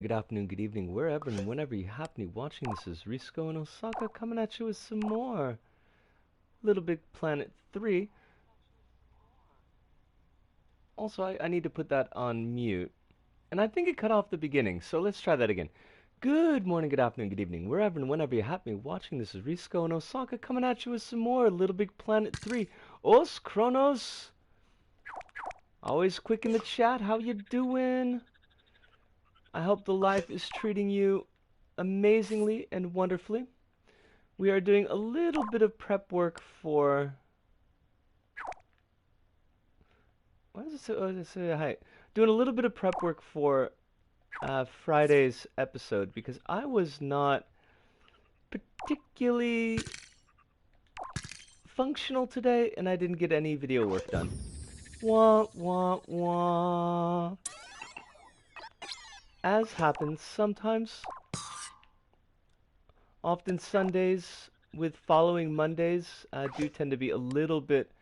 Good afternoon, good evening, wherever and whenever you happen to be watching. This is Risco in Osaka coming at you with some more Little Big Planet 3. Also, I need to put that on mute. And I think it cut off the beginning, so let's try that again. Good morning, good afternoon, good evening, wherever and whenever you happen to be watching. This is Risco in Osaka coming at you with some more Little Big Planet 3. Os Kronos! Always quick in the chat, how you doing? I hope the life is treating you amazingly and wonderfully. We are doing a little bit of prep work for... Why does it say, oh, does it say hi? Doing a little bit of prep work for Friday's episode because I was not particularly functional today and I didn't get any video work done. Wah, wah, wah. As happens sometimes. Often Sundays with following Mondays do tend to be a little bit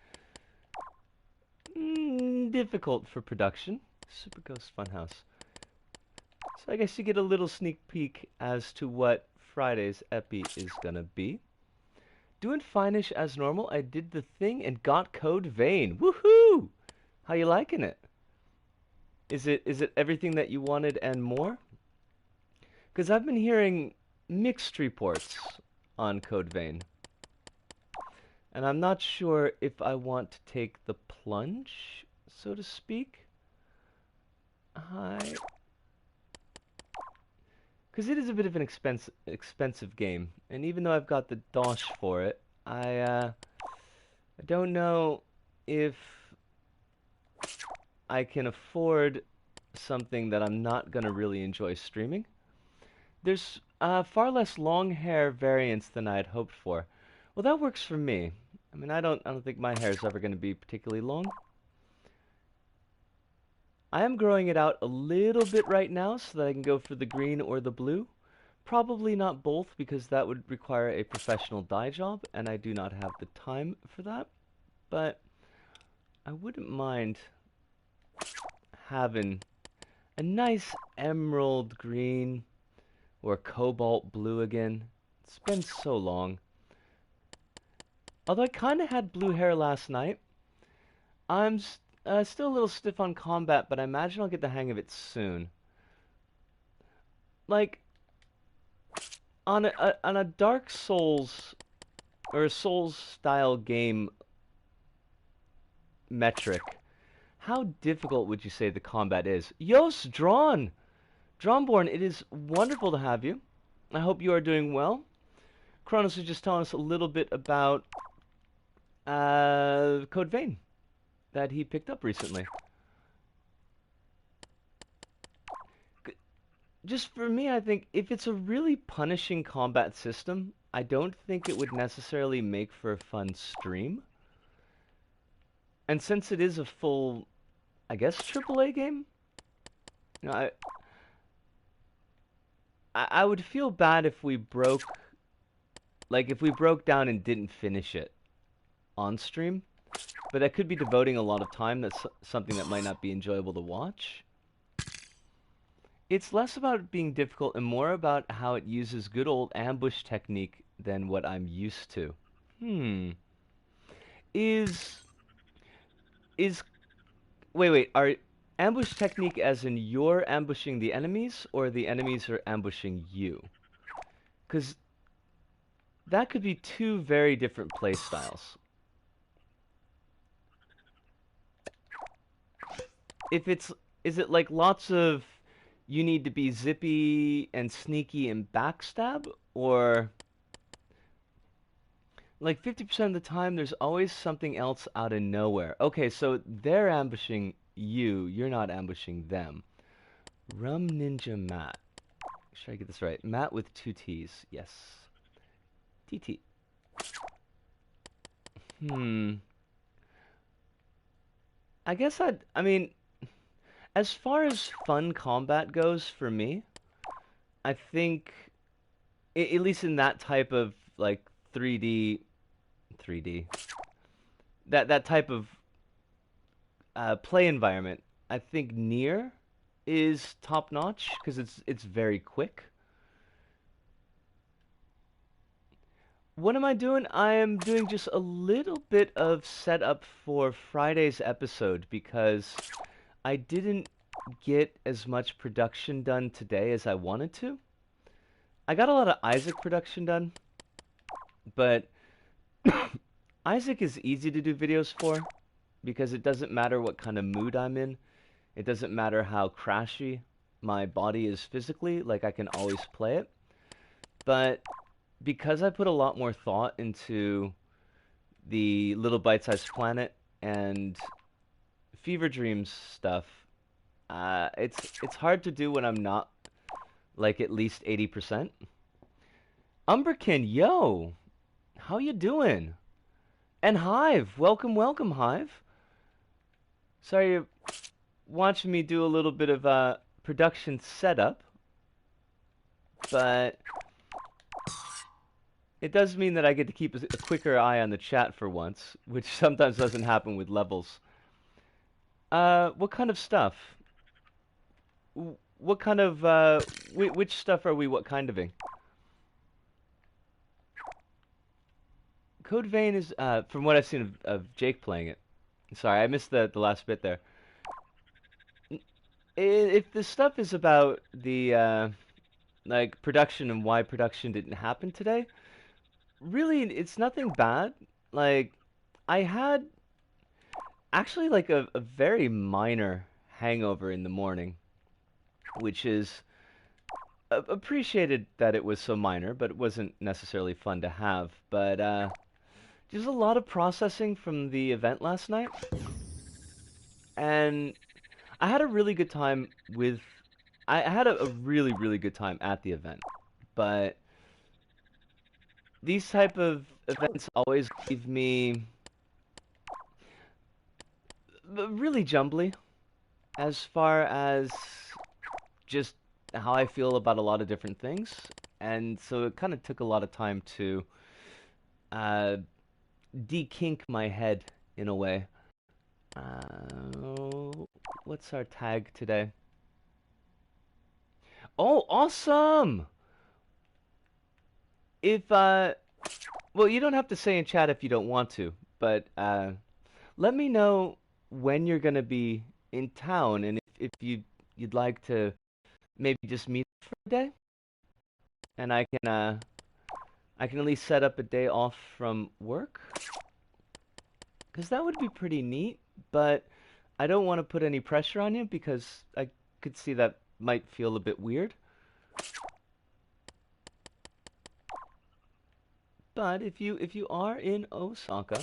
difficult for production. Super Ghost Funhouse. So I guess you get a little sneak peek as to what Friday's epi is gonna be. Doing fine-ish as normal. I did the thing and got Code Vein. Woohoo! How you liking it? Is it everything that you wanted and more? Because I've been hearing mixed reports on Code Vein. And I'm not sure if I want to take the plunge, so to speak. Hi. Because it is a bit of an expensive game, and even though I've got the dosh for it, I don't know if I can afford something that I'm not gonna really enjoy streaming. There's far less long hair variants than I had hoped for. Well, that works for me. I mean, I don't think my hair is ever gonna be particularly long. I am growing it out a little bit right now so that I can go for the green or the blue. Probably not both because that would require a professional dye job and I do not have the time for that. But I wouldn't mind having a nice emerald green or cobalt blue again. It's been so long. Although I kind of had blue hair last night. I'm still a little stiff on combat, but I imagine I'll get the hang of it soon. Like, on a Dark Souls or a Souls style game metric, how difficult would you say the combat is? Yos, Drawnborn, it is wonderful to have you. I hope you are doing well. Kronos was just telling us a little bit about Code Vein that he picked up recently. Just for me, I think if it's a really punishing combat system, I don't think it would necessarily make for a fun stream. And since it is a full, I guess, AAA game, you know, I would feel bad if we broke, like if we broke down and didn't finish it on stream. But I could be devoting a lot of time. That's something that might not be enjoyable to watch. It's less about it being difficult and more about how it uses good old ambush technique than what I'm used to. Is is wait, are ambush technique as in you're ambushing the enemies or the enemies are ambushing you? Cuz that could be two very different play styles. Is it like lots of you need to be zippy and sneaky and backstab, or like 50% of the time there's always something else out of nowhere? Okay, so they're ambushing you, you're not ambushing them. Rum Ninja Matt. Should I get this right? Matt with two T's. Yes. TT. I guess I mean, as far as fun combat goes for me, I think, at least in that type of like 3D, that type of play environment, I think Nier is top notch because it's very quick. What am I doing? I am doing just a little bit of setup for Friday's episode because I didn't get as much production done today as I wanted to. I got a lot of Isaac production done, but Isaac is easy to do videos for because it doesn't matter what kind of mood I'm in. It doesn't matter how crashy my body is physically, like I can always play it. But because I put a lot more thought into the Little Bite-sized Planet and Fever Dreams stuff, it's hard to do when I'm not like at least 80%. Umberkin, yo, how you doing? And Hive, welcome, welcome, Hive. Sorry you're watching me do a little bit of production setup, but it does mean that I get to keep a quicker eye on the chat for once, which sometimes doesn't happen with levels. What kind of stuff? What kind of, which stuff are we what kind of-ing? Code Vein is, from what I've seen of Jake playing it. Sorry, I missed the last bit there. If the stuff is about the, like, production and why production didn't happen today, really, it's nothing bad. Like, I had actually like a very minor hangover in the morning, which is appreciated that it was so minor, but it wasn't necessarily fun to have. But just a lot of processing from the event last night, and I had a really good time with. I had a really really good time at the event, but these type of events always leave me really jumbly as far as just how I feel about a lot of different things, and so it kind of took a lot of time to de-kink my head in a way. What's our tag today? Oh, awesome! If well, you don't have to say in chat if you don't want to, but let me know when you're gonna be in town, and if you'd like to maybe just meet for a day, and I can at least set up a day off from work, because that would be pretty neat. But I don't want to put any pressure on you because I could see that might feel a bit weird. But if you are in Osaka,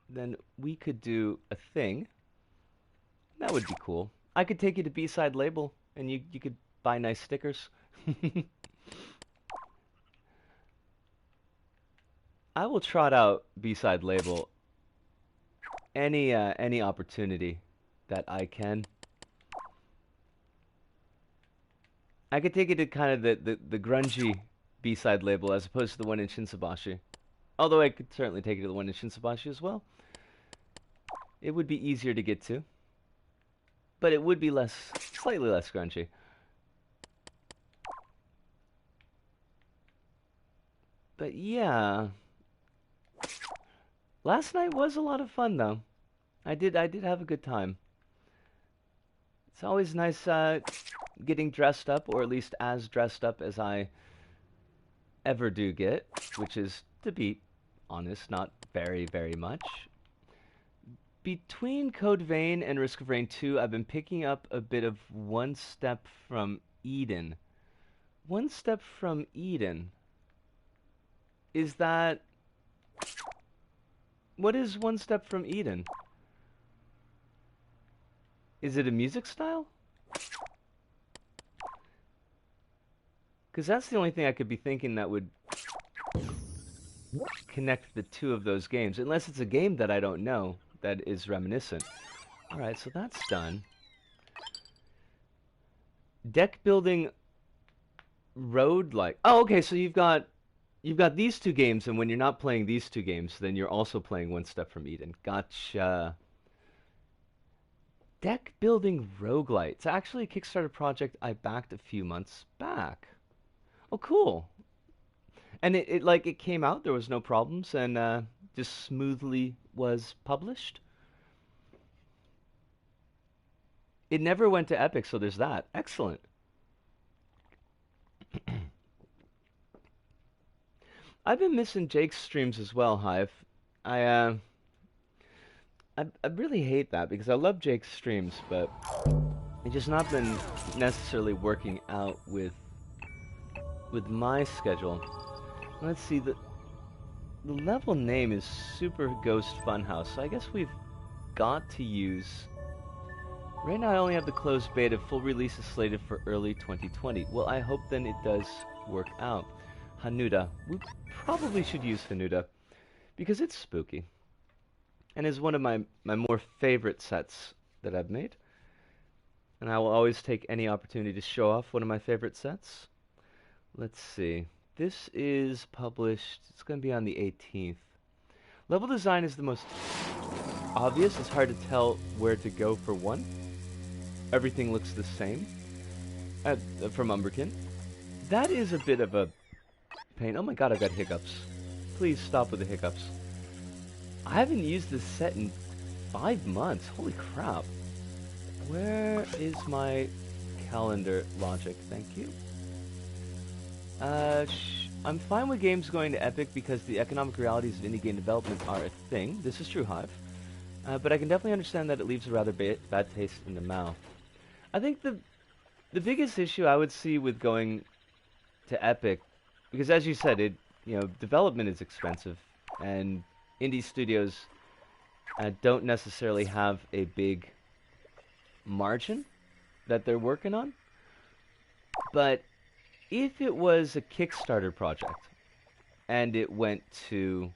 then we could do a thing. That would be cool. I could take you to B-side label, and you could buy nice stickers. I will trot out B-side label any opportunity that I can. I could take it to kind of the grungy B-side label as opposed to the one in Shinsebashi. Although I could certainly take it to the one in Shinsebashi as well. It would be easier to get to. But it would be slightly less grungy. But yeah. Last night was a lot of fun though. I did have a good time. It's always nice getting dressed up, or at least as dressed up as I ever do get, which is, to be honest, not very, very much. Between Code Vein and Risk of Rain 2, I've been picking up a bit of One Step from Eden. One Step from Eden. Is that... What is One Step from Eden? Is it a music style? Because that's the only thing I could be thinking that would connect the two of those games. Unless it's a game that I don't know that is reminiscent. Alright, so that's done. Deck building road like... Oh, okay, so you've got these two games, and when you're not playing these two games, then you're also playing One Step from Eden. Gotcha. Deck building roguelite. It's actually a Kickstarter project I backed a few months back. Oh, cool. And it came out, there was no problems, and just smoothly was published. It never went to Epic, so there's that. Excellent. I've been missing Jake's streams as well, Hive. I I really hate that because I love Jake's streams, but it's just not been necessarily working out with my schedule. Let's see, the level name is Super Ghost Funhouse, so I guess we've got to use... Right now I only have the closed beta. Full release is slated for early 2020. Well, I hope then it does work out. Hanuda. We probably should use Hanuda because it's spooky and is one of my more favorite sets that I've made. And I will always take any opportunity to show off one of my favorite sets. Let's see. This is published, it's going to be on the 18th. Level design is the most obvious. It's hard to tell where to go for one. Everything looks the same from Umberkin. That is a bit of a pain. Oh my god, I've got hiccups. Please stop with the hiccups. I haven't used this set in 5 months. Holy crap. Where is my calendar logic? Thank you. I'm fine with games going to Epic because the economic realities of indie game development are a thing. This is true, Hive. But I can definitely understand that it leaves a rather bad taste in the mouth. I think the biggest issue I would see with going to Epic, because as you said, development is expensive, and indie studios don't necessarily have a big margin that they're working on. But if it was a Kickstarter project and it went to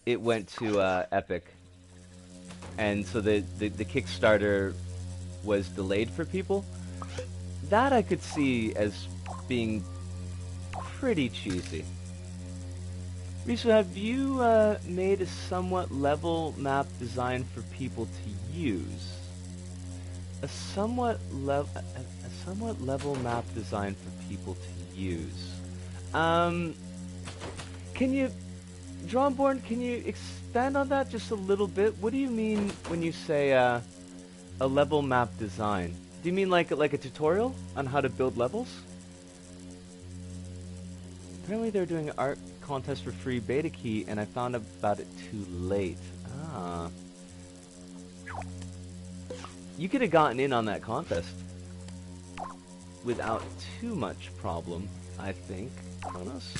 Epic, and so the Kickstarter was delayed for people, that I could see as being pretty cheesy. Riso, have you made a somewhat level map design for people to use? A somewhat level map design for people to use. Can you, Drawnborn, can you expand on that just a little bit? What do you mean when you say a level map design? Do you mean like a tutorial on how to build levels? Apparently they're doing an art contest for free beta key, and I found about it too late. Ah. You could have gotten in on that contest without too much problem, I think, Kronos.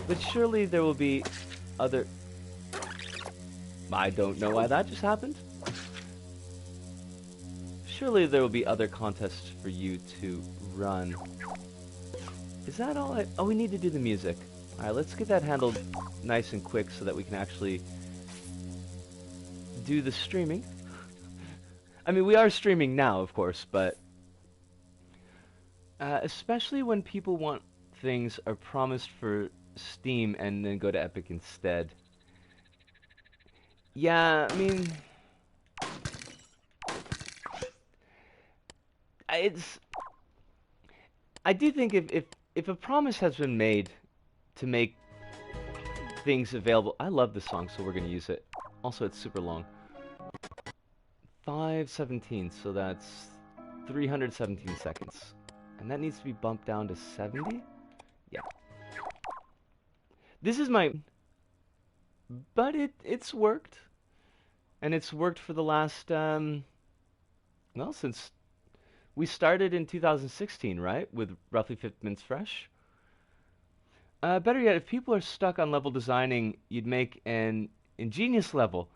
But surely there will be other... I don't know why that just happened. Surely there will be other contests for you to run. Is that all I... Oh, we need to do the music. Alright, let's get that handled nice and quick so that we can actually do the streaming. I mean, we are streaming now, of course, but... especially when people want things are promised for Steam and then go to Epic instead. Yeah, I mean... I do think if a promise has been made to make things available... I love this song, so we're going to use it. Also, it's super long. 5:17, so that's 317 seconds. And that needs to be bumped down to 70? Yeah. This is my... But it's worked. And it's worked for the last, well, since we started in 2016, right? With roughly 50 minutes fresh. Better yet, if people are stuck on level designing, you'd make an ingenious level.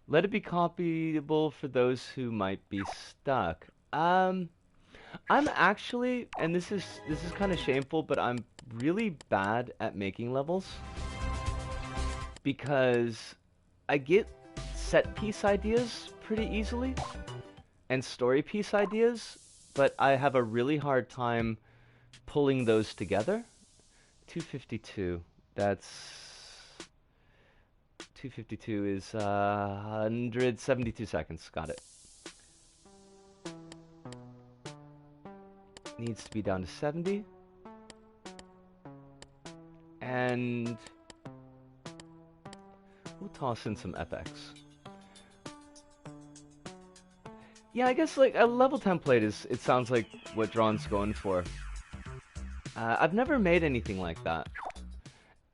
Let it be copyable for those who might be stuck. I'm actually, and this is kind of shameful, but I'm really bad at making levels because I get set piece ideas pretty easily and story piece ideas, but I have a really hard time pulling those together. 252. That's 252 is 172 seconds. Got it. Needs to be down to 70. And we'll toss in some FX. Yeah, I guess like a level template is, it sounds like what Drawn's going for. I've never made anything like that.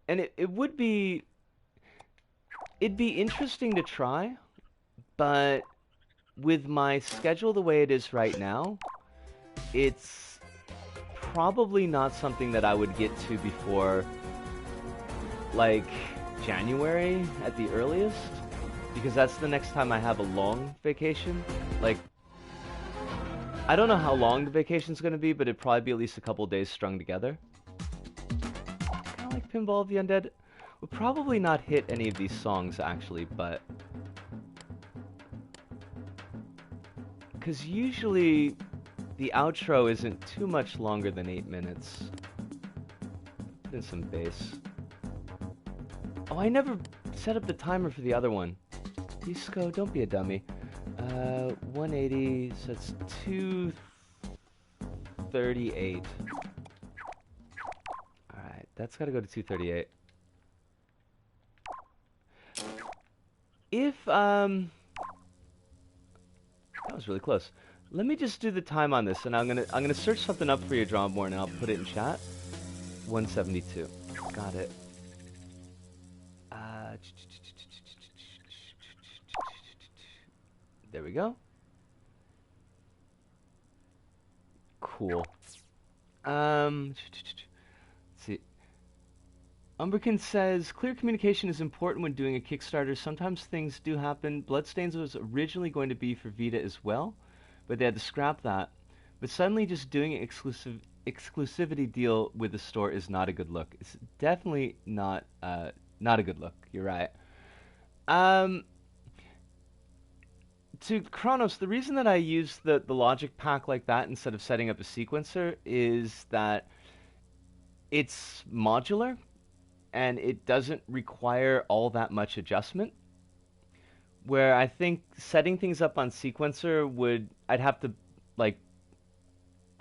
And it'd be interesting to try, but with my schedule the way it is right now, it's probably not something that I would get to before like January at the earliest, because that's the next time I have a long vacation. Like, I don't know how long the vacation's gonna be, but it'd probably be at least a couple days strung together. Kinda like Pinball of the Undead. We'll probably not hit any of these songs actually, but because usually the outro isn't too much longer than 8 minutes. Put in some bass. Oh, I never set up the timer for the other one. Disco, don't be a dummy. 180, so it's 238. Alright, that's gotta go to 238. If, that was really close. Let me just do the time on this, and I'm gonna search something up for you, Drawnborn, and I'll put it in chat. 172. Got it. There we go. Cool. Let's see. Umbrican says, clear communication is important when doing a Kickstarter. Sometimes things do happen. Bloodstains was originally going to be for Vita as well, but they had to scrap that. But suddenly just doing an exclusivity deal with the store is not a good look. It's definitely not a good look. You're right. To Kronos, the reason that I use the logic pack like that instead of setting up a sequencer is that it's modular and it doesn't require all that much adjustment. Where I think setting things up on sequencer I'd have to, like,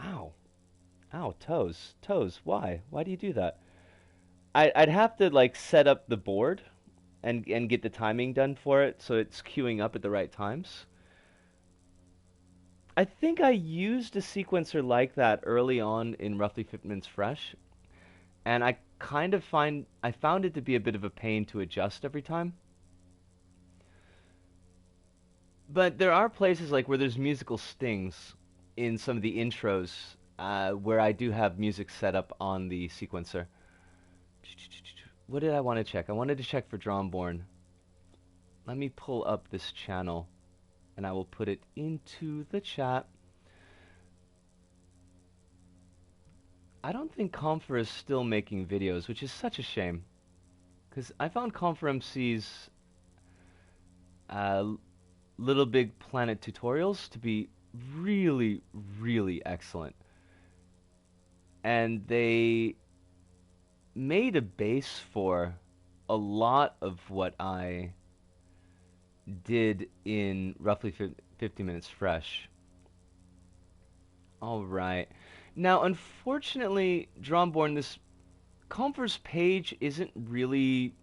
ow, toes, why do you do that? I'd have to, like, set up the board and get the timing done for it so it's queuing up at the right times. I think I used a sequencer like that early on in Roughly 50 Minutes Fresh, and I found it to be a bit of a pain to adjust every time. But there are places like where there's musical stings in some of the intros where I do have music set up on the sequencer. What did I want to check? I wanted to check for Drawnborn. Let me pull up this channel, and I will put it into the chat. I don't think Comfer is still making videos, which is such a shame. Because I found Comfer MC's LittleBigPlanet tutorials to be really, really excellent. And they made a base for a lot of what I did in Roughly 50 Minutes Fresh. Alright. Now, unfortunately, Drawnborn, this Comfer's page isn't really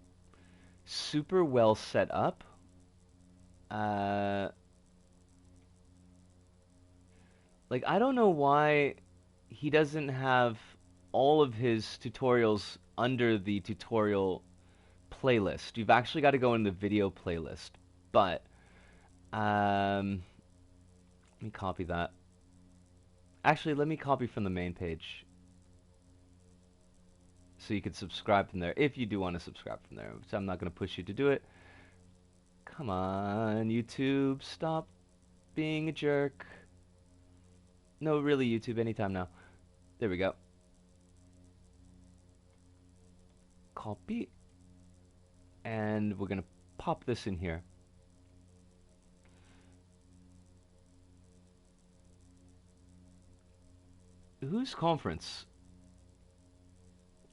super well set up. Like, I don't know why he doesn't have all of his tutorials under the tutorial playlist. You've actually got to go in the video playlist. But, let me copy that. Actually, let me copy from the main page. So you can subscribe from there, if you do want to subscribe from there. So I'm not going to push you to do it. Come on, YouTube, stop being a jerk. No, really, YouTube, anytime now. There we go. Copy. And we're going to pop this in here. Whose conference?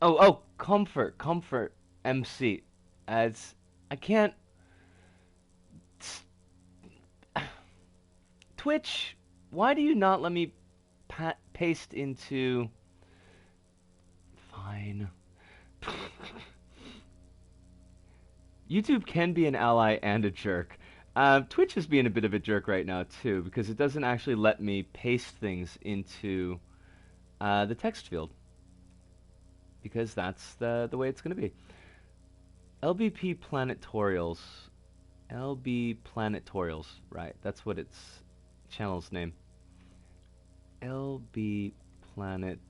Oh, Comfort MC. I can't Twitch, why do you not let me paste into... Fine. YouTube can be an ally and a jerk. Twitch is being a bit of a jerk right now, too, because it doesn't actually let me paste things into the text field. Because that's the way it's going to be. LBPlanetorials. LBPlanetorials, right. That's what its channel's name. LBPlanetorials.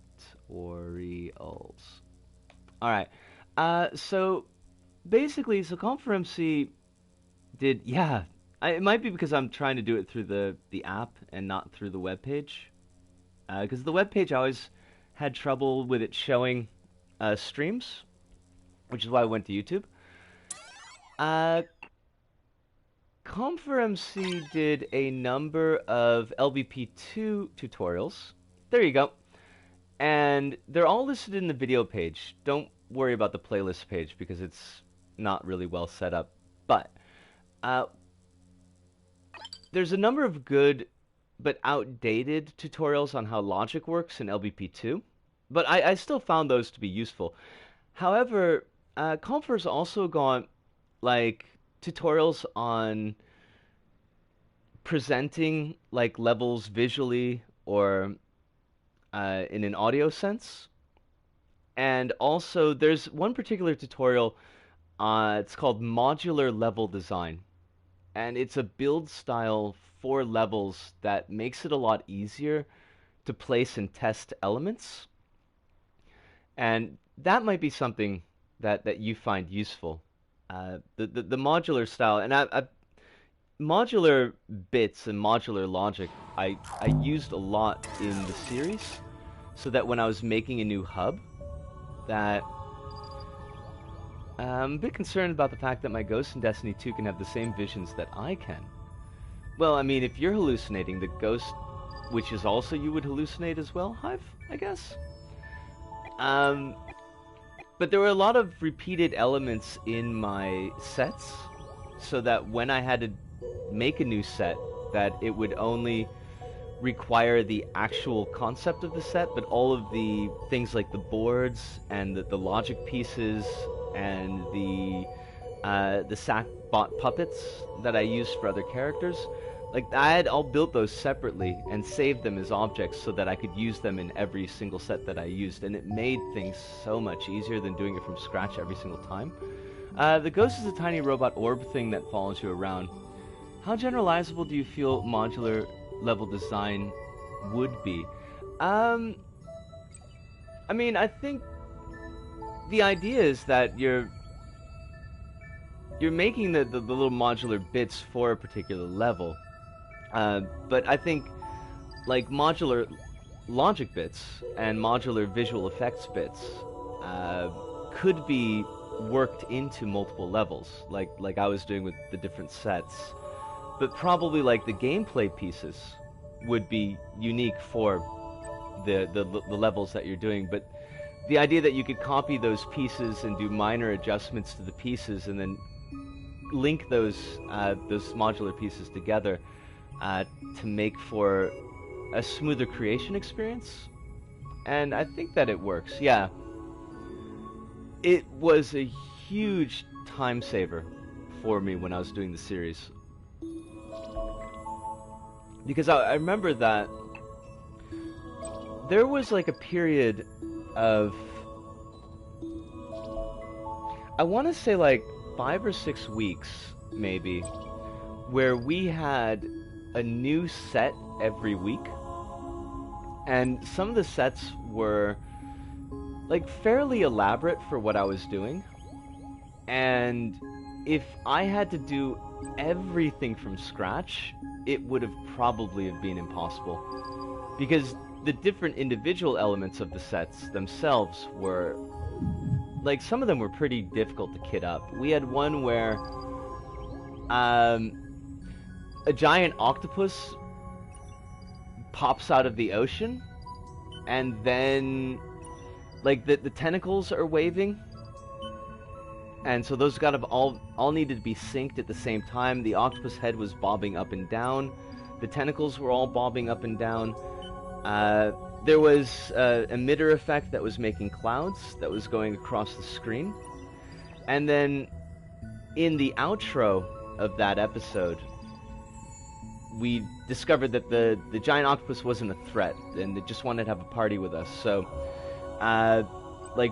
Alright. So, basically, so ConferMC did... Yeah, it might be because I'm trying to do it through the app and not through the webpage. Because the webpage, I always had trouble with it showing streams, which is why I went to YouTube. ConferMC did a number of LBP2 tutorials. There you go. And they're all listed in the video page. Don't worry about the playlist page because it's not really well set up. But there's a number of good but outdated tutorials on how logic works in LBP2. But I still found those to be useful. However, Confer's also got like tutorials on presenting like levels visually or in an audio sense. And also there's one particular tutorial, it's called modular level design. And it's a build style for levels that makes it a lot easier to place and test elements. And that might be something that you find useful. The modular style, and modular bits and modular logic, I used a lot in the series, so that when I was making a new hub, that I'm a bit concerned about the fact that my ghost in Destiny 2 can have the same visions that I can. Well, I mean, if you're hallucinating, the ghost, which is also you would hallucinate as well, Hive, I guess? But there were a lot of repeated elements in my sets, so that when I had to make a new set, that it would only require the actual concept of the set, but all of the things like the boards and the logic pieces and the Sackbot puppets that I used for other characters, like I had all built those separately and saved them as objects so that I could use them in every single set that I used, and it made things so much easier than doing it from scratch every single time. The ghost is a tiny robot orb thing that follows you around. How generalizable do you feel modular level design would be? I mean, I think the idea is that you're making the little modular bits for a particular level. But I think, like, modular logic bits and modular visual effects bits could be worked into multiple levels, like I was doing with the different sets. But probably, like, the gameplay pieces would be unique for the levels that you're doing. But the idea that you could copy those pieces and do minor adjustments to the pieces and then link those modular pieces together to make for a smoother creation experience, and I think that it works. Yeah, it was a huge time saver for me when I was doing the series, because I remember that there was like a period of, I want to say like 5 or 6 weeks maybe, where we had a new set every week, and some of the sets were like fairly elaborate for what I was doing, and if I had to do everything from scratch, it would have probably have been impossible, because the different individual elements of the sets themselves were, like, some of them were pretty difficult to kit up. We had one where a giant octopus pops out of the ocean, and then, like, the tentacles are waving, and so those all needed to be synced at the same time. The octopus head was bobbing up and down. The tentacles were all bobbing up and down. There was an emitter effect that was making clouds that was going across the screen. And then in the outro of that episode, we discovered that the giant octopus wasn't a threat, and it just wanted to have a party with us. So, like,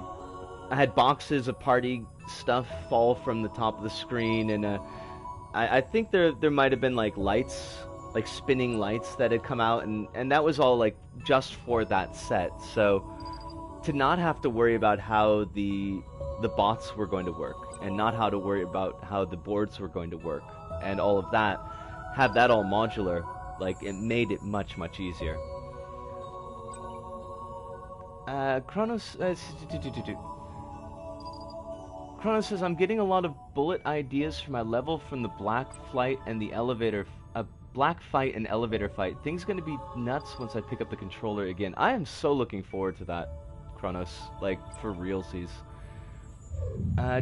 I had boxes of party stuff fall from the top of the screen, and I think there might have been like lights, like spinning lights that had come out, and that was all like just for that set. So to not have to worry about how the bots were going to work, and not how to worry about how the boards were going to work, and all of that, have that all modular, like, it made it much, much easier. Kronos says, I'm getting a lot of bullet ideas for my level from the black fight and elevator fight. Things gonna be nuts once I pick up the controller again. I am so looking forward to that, Kronos, like, for realsies.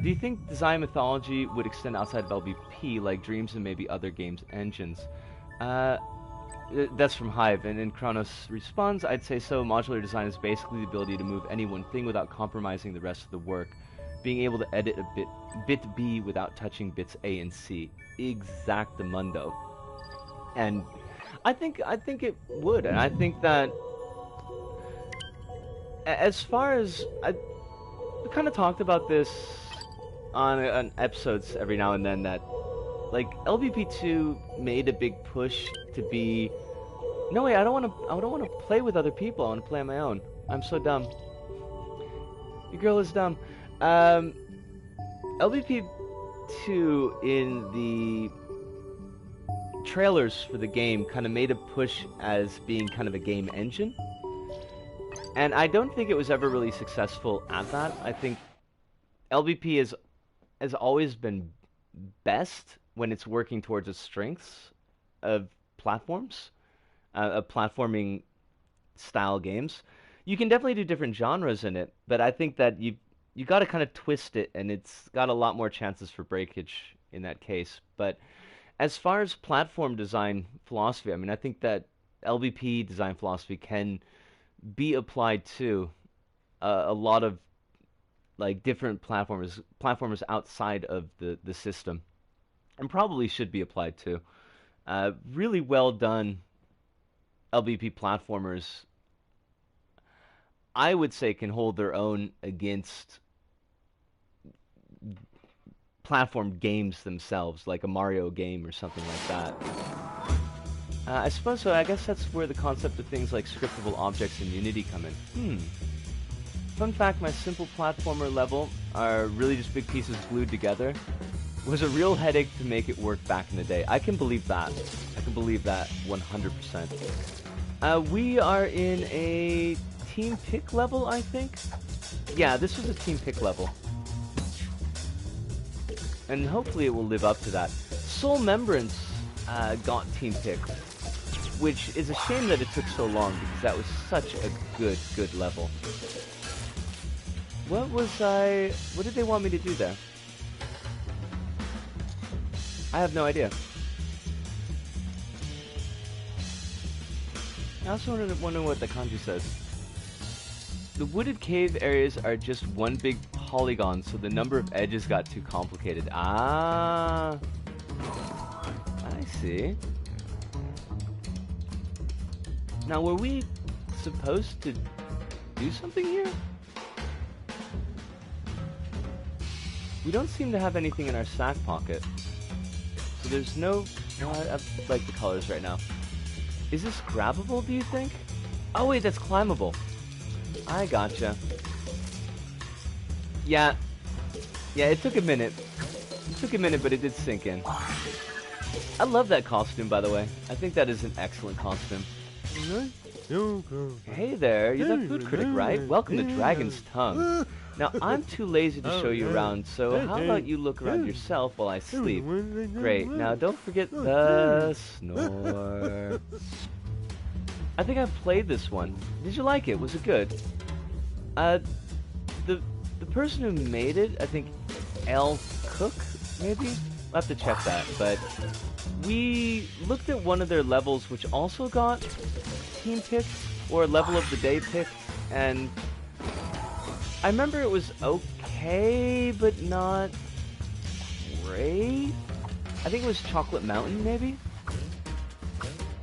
Do you think design mythology would extend outside of LBP, like Dreams and maybe other games' engines? That's from Hive, and then Kronos responds, I'd say so. Modular design is basically the ability to move any one thing without compromising the rest of the work. Being able to edit a bit B without touching bits A and C. Exactamundo. And I think it would, and I think that as far as we kind of talked about this on episodes every now and then, that like LBP2 made a big push to be, no way, I don't want to play with other people. I want to play on my own. I'm so dumb. Your girl is dumb. LBP2 in the trailers for the game kind of made a push as being kind of a game engine. And I don't think it was ever really successful at that. I think LBP has always been best when it's working towards its strengths of platforms, of platforming style games. You can definitely do different genres in it, but I think that you got to kind of twist it, and it's got a lot more chances for breakage in that case. But as far as platform design philosophy, I mean, I think that LBP design philosophy can be applied to a lot of like different platformers outside of the system, and probably should be applied to. Really well done LBP platformers, I would say, can hold their own against platform games themselves, like a Mario game or something like that. I suppose so. I guess that's where the concept of things like scriptable objects in Unity come in. Fun fact, my simple platformer level are really just big pieces glued together. It was a real headache to make it work back in the day. I can believe that. I can believe that 100%. We are in a team pick level, I think? Yeah, this was a team pick level. And hopefully it will live up to that. Soul Membrance got team pick, which is a shame that it took so long, because that was such a good level. What did they want me to do there? I have no idea. I also wonder what the kanji says. The wooded cave areas are just one big polygon, so the number of edges got too complicated. Ah, I see. Now, were we supposed to do something here? We don't seem to have anything in our sack pocket. So there's no... I like the colors right now. Is this grabbable, do you think? Oh wait, that's climbable. I gotcha. Yeah, it took a minute. It took a minute, but it did sink in. I love that costume, by the way. I think that is an excellent costume. Hey there, you're the food critic, right? Welcome to Dragon's Tongue. Now, I'm too lazy to show you around, so how about you look around yourself while I sleep? Great. Now, don't forget the snore. I think I've played this one. Did you like it? Was it good? The person who made it, I think L Cook, maybe? I'll have to check that, but we looked at one of their levels which also got team picked, or level of the day picked, and I remember it was okay, but not great. I think it was Chocolate Mountain, maybe?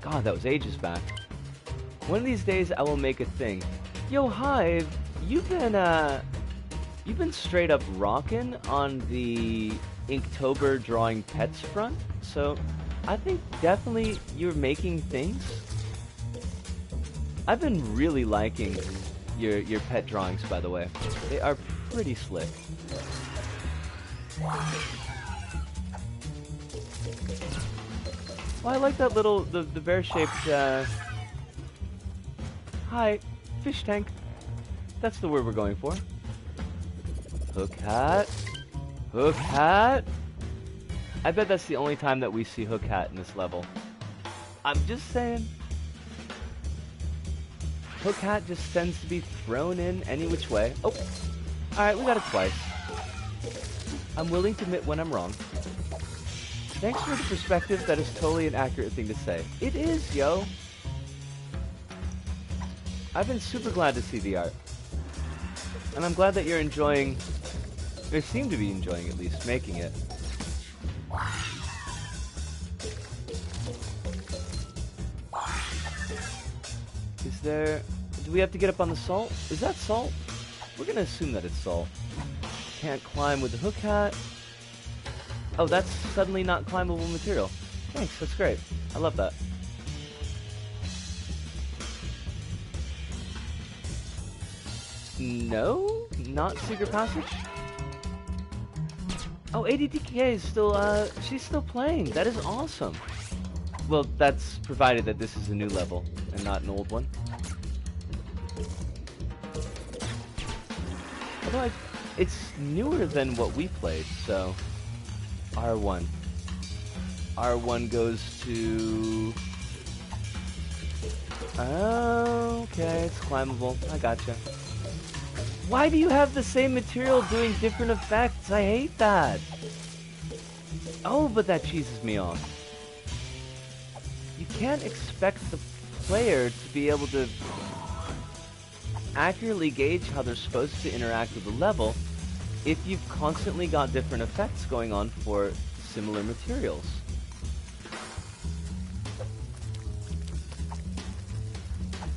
God, that was ages back. One of these days, I will make a thing. Yo, Hive, you've been straight up rocking on the Inktober drawing pets front, so I think definitely you're making things. I've been really liking your pet drawings, by the way. They are pretty slick. Well, I like that little, the bear-shaped, hi, fish tank. That's the word we're going for. Hook hat. Hook hat. I bet that's the only time that we see Hook hat in this level. I'm just saying. Hook hat just tends to be thrown in any which way. Oh, alright, we got it twice. I'm willing to admit when I'm wrong. Thanks for the perspective, that is totally an accurate thing to say. It is, yo. I've been super glad to see the art. And I'm glad that you're enjoying, or seem to be enjoying at least, making it. Is there... do we have to get up on the salt? Is that salt? We're gonna assume that it's salt. Can't climb with the hook hat. Oh, that's suddenly not climbable material. Thanks, that's great. I love that. No? Not secret passage? Oh, ADTK is still, she's still playing. That is awesome. Well, that's provided that this is a new level and not an old one. Although it's newer than what we played, so... R1. R1 goes to... okay, it's climbable. I gotcha. Why do you have the same material doing different effects? I hate that. Oh, but that cheeses me off. You can't expect the player to be able to accurately gauge how they're supposed to interact with the level if you've constantly got different effects going on for similar materials.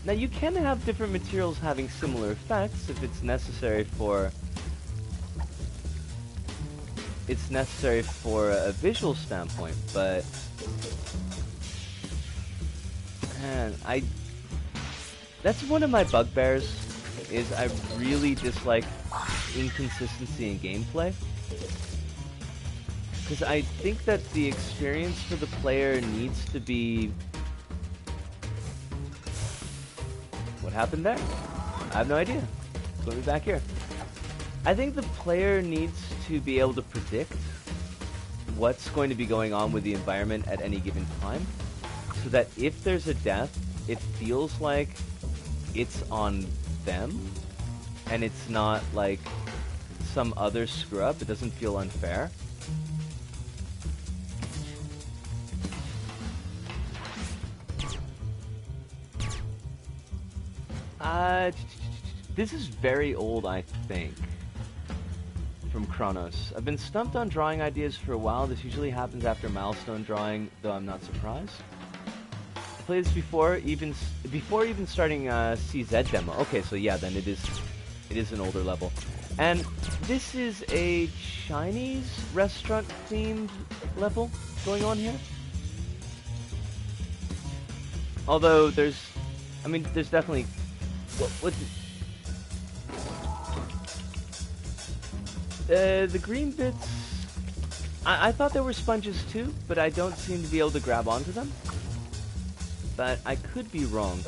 Now you can have different materials having similar effects if it's necessary for a visual standpoint, but man, that's one of my bugbears, is I really dislike inconsistency in gameplay. Because I think that the experience for the player needs to be... What happened there? I have no idea. Put me back here. I think the player needs to be able to predict what's going to be going on with the environment at any given time, so that if there's a death, it feels like it's on them, and it's not like some other screw-up. It doesn't feel unfair. This is very old, I think, from Kronos. I've been stumped on drawing ideas for a while. This usually happens after milestone drawing, though I'm not surprised. I played this before even starting CZ demo. Okay, so yeah, then it is an older level. And this is a Chinese restaurant themed level going on here. Although there's definitely the green bits. I thought there were sponges too, but I don't seem to be able to grab onto them. But I could be wrong.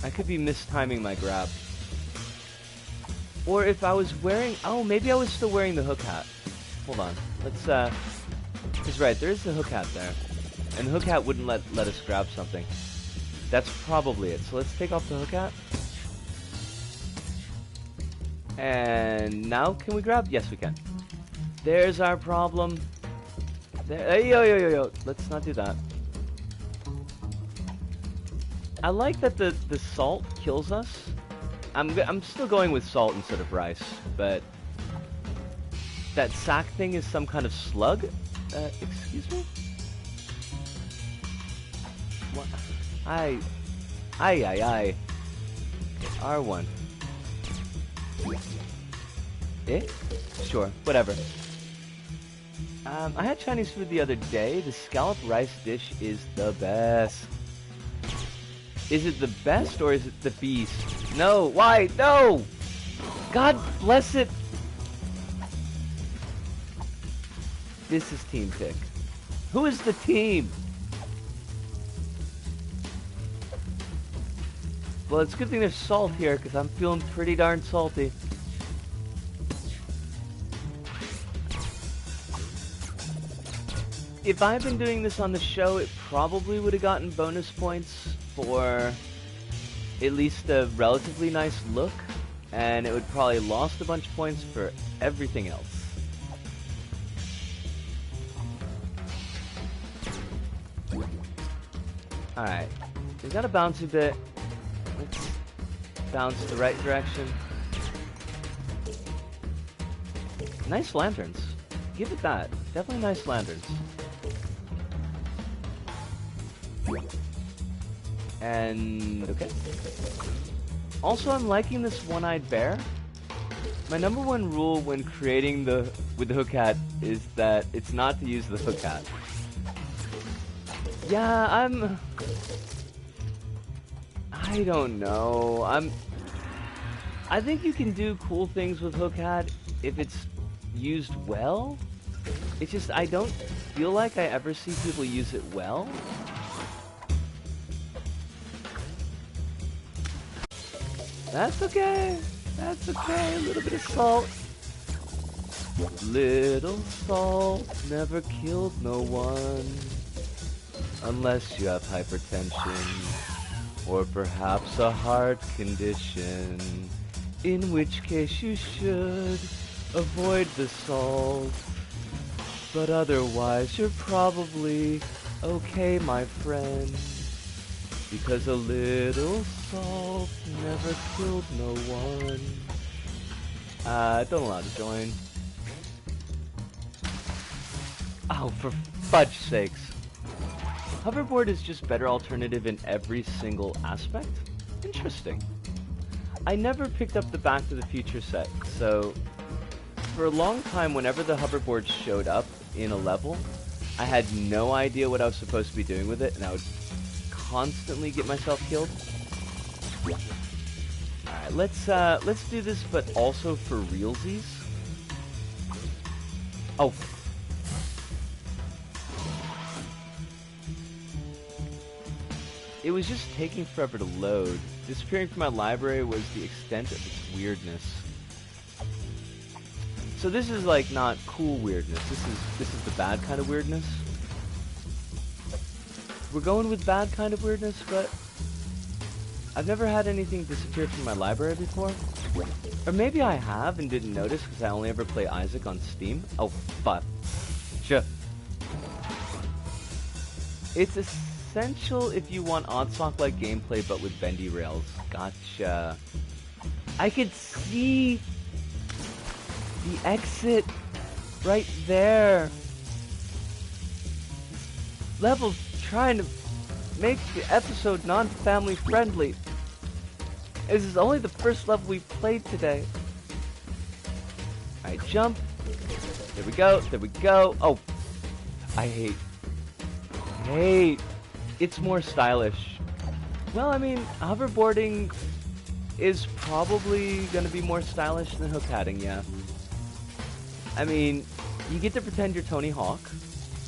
I could be mistiming my grab. Or if I was wearing... Oh, maybe I was still wearing the hook hat. Hold on. Let's, he's right, there is the hook hat there. And the hook hat wouldn't let us grab something. That's probably it. So let's take off the hook hat. And now, can we grab? Yes, we can. There's our problem. There, hey, yo. Let's not do that. I like that the salt kills us. I'm still going with salt instead of rice, but that sack thing is some kind of slug. Excuse me? What? Aye. Okay, R1. Eh? Sure, whatever. I had Chinese food the other day. The scallop rice dish is the best. Is it the best or is it the beast? No, why? No! God bless it! This is team pick. Who is the team? Well, it's a good thing there's salt here, because I'm feeling pretty darn salty. If I'd been doing this on the show, it probably would have gotten bonus points for at least a relatively nice look, and it would probably lost a bunch of points for everything else. Alright, we got a bouncy bit. Let's bounce the right direction. Nice lanterns. Give it that. Definitely nice lanterns. And okay. Also, I'm liking this one-eyed bear. My number one rule when creating with the hook hat is that it's not to use the hook hat. Yeah, I don't know. I think you can do cool things with hook hat if it's used well. It's just I don't feel like I ever see people use it well. That's okay. That's okay. A little bit of salt. Little salt never killed no one. Unless you have hypertension. Or perhaps a heart condition. In which case you should avoid the salt. But otherwise you're probably okay, my friend. Because a little salt never killed no one. Don't allow to join. Oh, for fudge sakes. Hoverboard is just better alternative in every single aspect? Interesting. I never picked up the Back to the Future set, so for a long time whenever the hoverboard showed up in a level, I had no idea what I was supposed to be doing with it, and I would constantly get myself killed. Alright, let's do this, but also for realsies. Oh. It was just taking forever to load. Disappearing from my library was the extent of its weirdness. So this is like not cool weirdness. This is the bad kind of weirdness. We're going with bad kind of weirdness, but I've never had anything disappear from my library before. Or maybe I have and didn't notice because I only ever play Isaac on Steam. Oh, fuck. Sure. It's essential if you want Oddsock-like gameplay but with bendy rails. Gotcha. I could see the exit right there. Level's trying to make the episode non-family friendly. This is only the first level we played today. Alright, jump. There we go, there we go. Oh, I hate. It's more stylish. Well, I mean, hoverboarding is probably gonna be more stylish than hook hatting, yeah. I mean, you get to pretend you're Tony Hawk.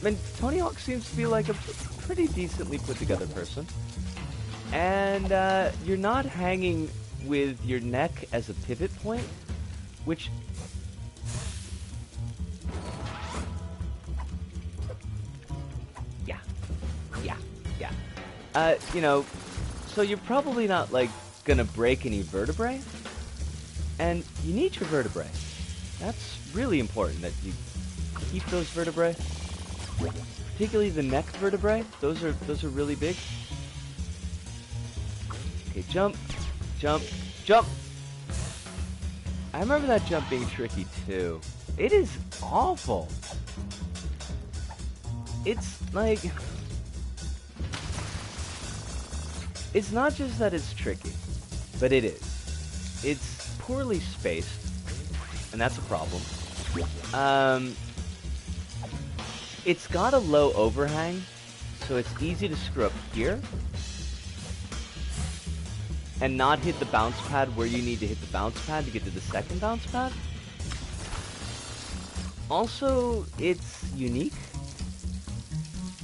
I mean, Tony Hawk seems to be like a pretty decently put together person. And you're not hanging with your neck as a pivot point, which... Yeah. You know, so you're probably not, like, gonna break any vertebrae. And you need your vertebrae. That's really important, that you keep those vertebrae. particularly the neck vertebrae. Those are really big. Okay, jump, jump, jump. I remember that jump being tricky too. It is awful. It's like, it's not just that it's tricky, but it is. It's poorly spaced, and that's a problem. It's got a low overhang, so it's easy to screw up here and not hit the bounce pad where you need to hit the bounce pad to get to the second bounce pad. Also, it's unique,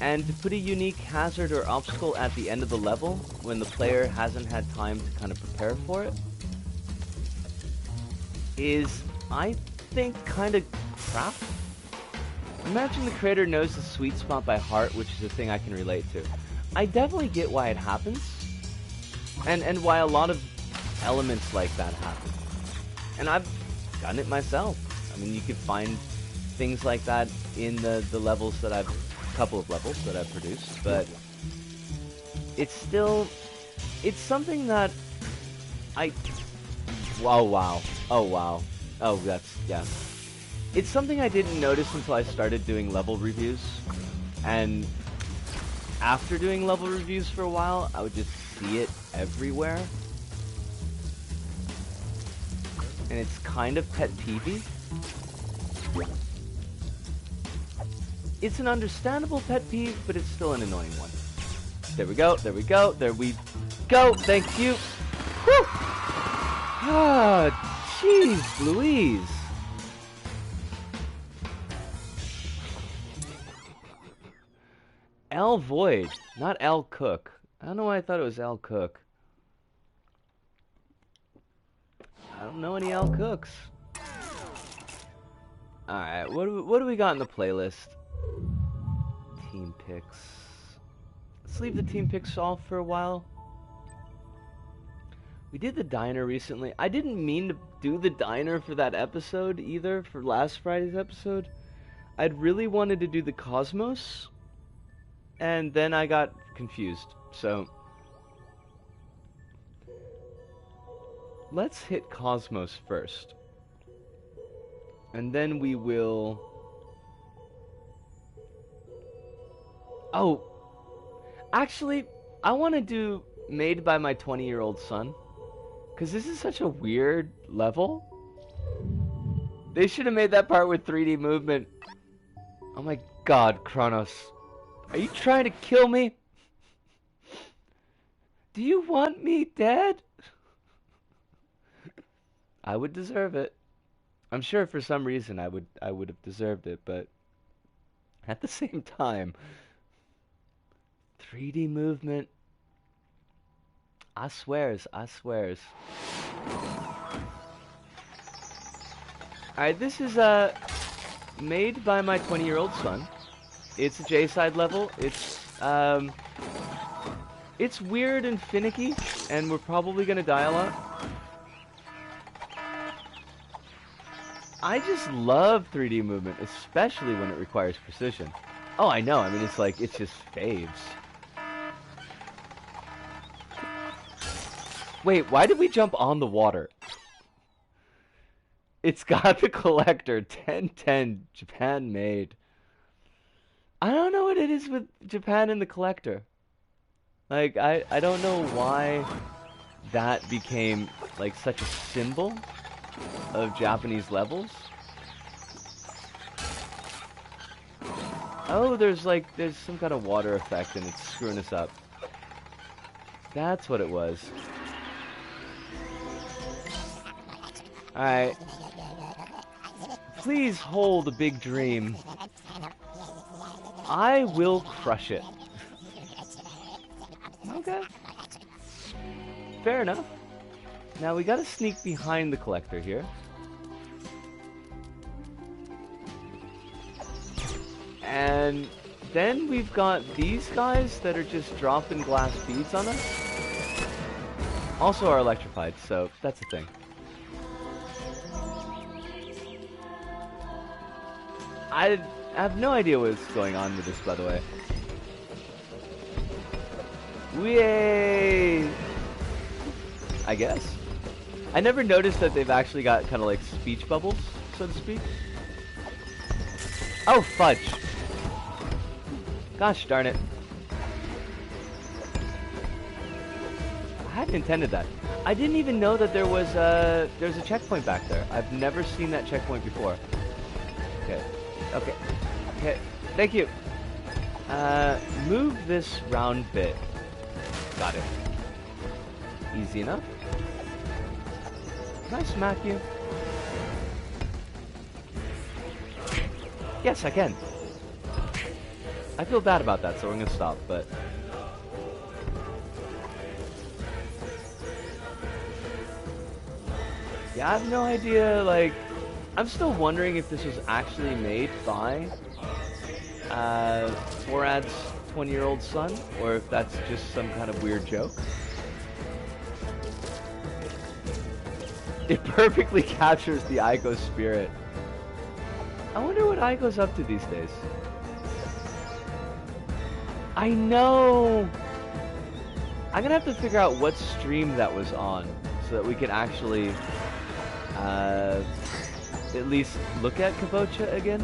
and to put a unique hazard or obstacle at the end of the level when the player hasn't had time to kind of prepare for it is, I think, kind of crap. Imagine the creator knows the sweet spot by heart, which is a thing I can relate to. I definitely get why it happens, and why a lot of elements like that happen. And I've done it myself. I mean, you could find things like that in the levels that I've, couple of levels that I've produced, but it's still, it's something that oh wow, oh that's, yeah. It's something I didn't notice until I started doing level reviews, and after doing level reviews for a while, I would just see it everywhere, and it's kind of pet peevey. It's an understandable pet peeve, but it's still an annoying one. There we go, there we go, there we go, thank you! Whew! Ah, jeez Louise! L Void, not L Cook. I don't know why I thought it was L Cook. I don't know any L Cooks. Alright, what do we got in the playlist? Team picks. Let's leave the team picks off for a while. We did the diner recently. I didn't mean to do the diner for that episode either, for last Friday's episode. I'd really wanted to do the Cosmos, and then I got confused. So let's hit Cosmos first, and then we will... Oh, actually, I want to do Made by My 20-Year-Old Son, because this is such a weird level. They should have made that part with 3D movement. Oh my god, Kronos. Are you trying to kill me? Do you want me dead? I would deserve it. I'm sure for some reason I would have deserved it, but at the same time, 3D movement. I swears, I swears. Alright, this is Made by My 20-Year-Old Son. It's a J-side level. It's weird and finicky, and we're probably gonna die a lot. I just love 3D movement, especially when it requires precision. Oh, I know. I mean, it's like, it's just faves. Wait, why did we jump on the water? It's got the collector. 1010, Japan made. I don't know what it is with Japan and the collector. Like, I don't know why that became, like, such a symbol of Japanese levels. Oh, there's some kind of water effect and it's screwing us up. That's what it was. Alright. Please hold a big dream. I will crush it. Okay. Fair enough. Now we gotta sneak behind the collector here. And then we've got these guys that are just dropping glass beads on us. Also are electrified, so that's a thing. I have no idea what's going on with this, by the way. Yay! I guess. I never noticed that they've actually got kind of like speech bubbles, so to speak. Oh, fudge. Gosh darn it. I hadn't intended that. I didn't even know that there's a checkpoint back there. I've never seen that checkpoint before. Okay. Okay. Okay. Thank you. Move this round bit. Got it. Easy enough. Can I smack you? Yes, I can. I feel bad about that, so we're gonna stop, but... Yeah, I have no idea, like... I'm still wondering if this was actually made by... Borad's 20-year-old son, or if that's just some kind of weird joke. It perfectly captures the Aiko's spirit. I wonder what Aiko's up to these days. I know! I'm gonna have to figure out what stream that was on, so that we can actually, at least look at Kabocha again.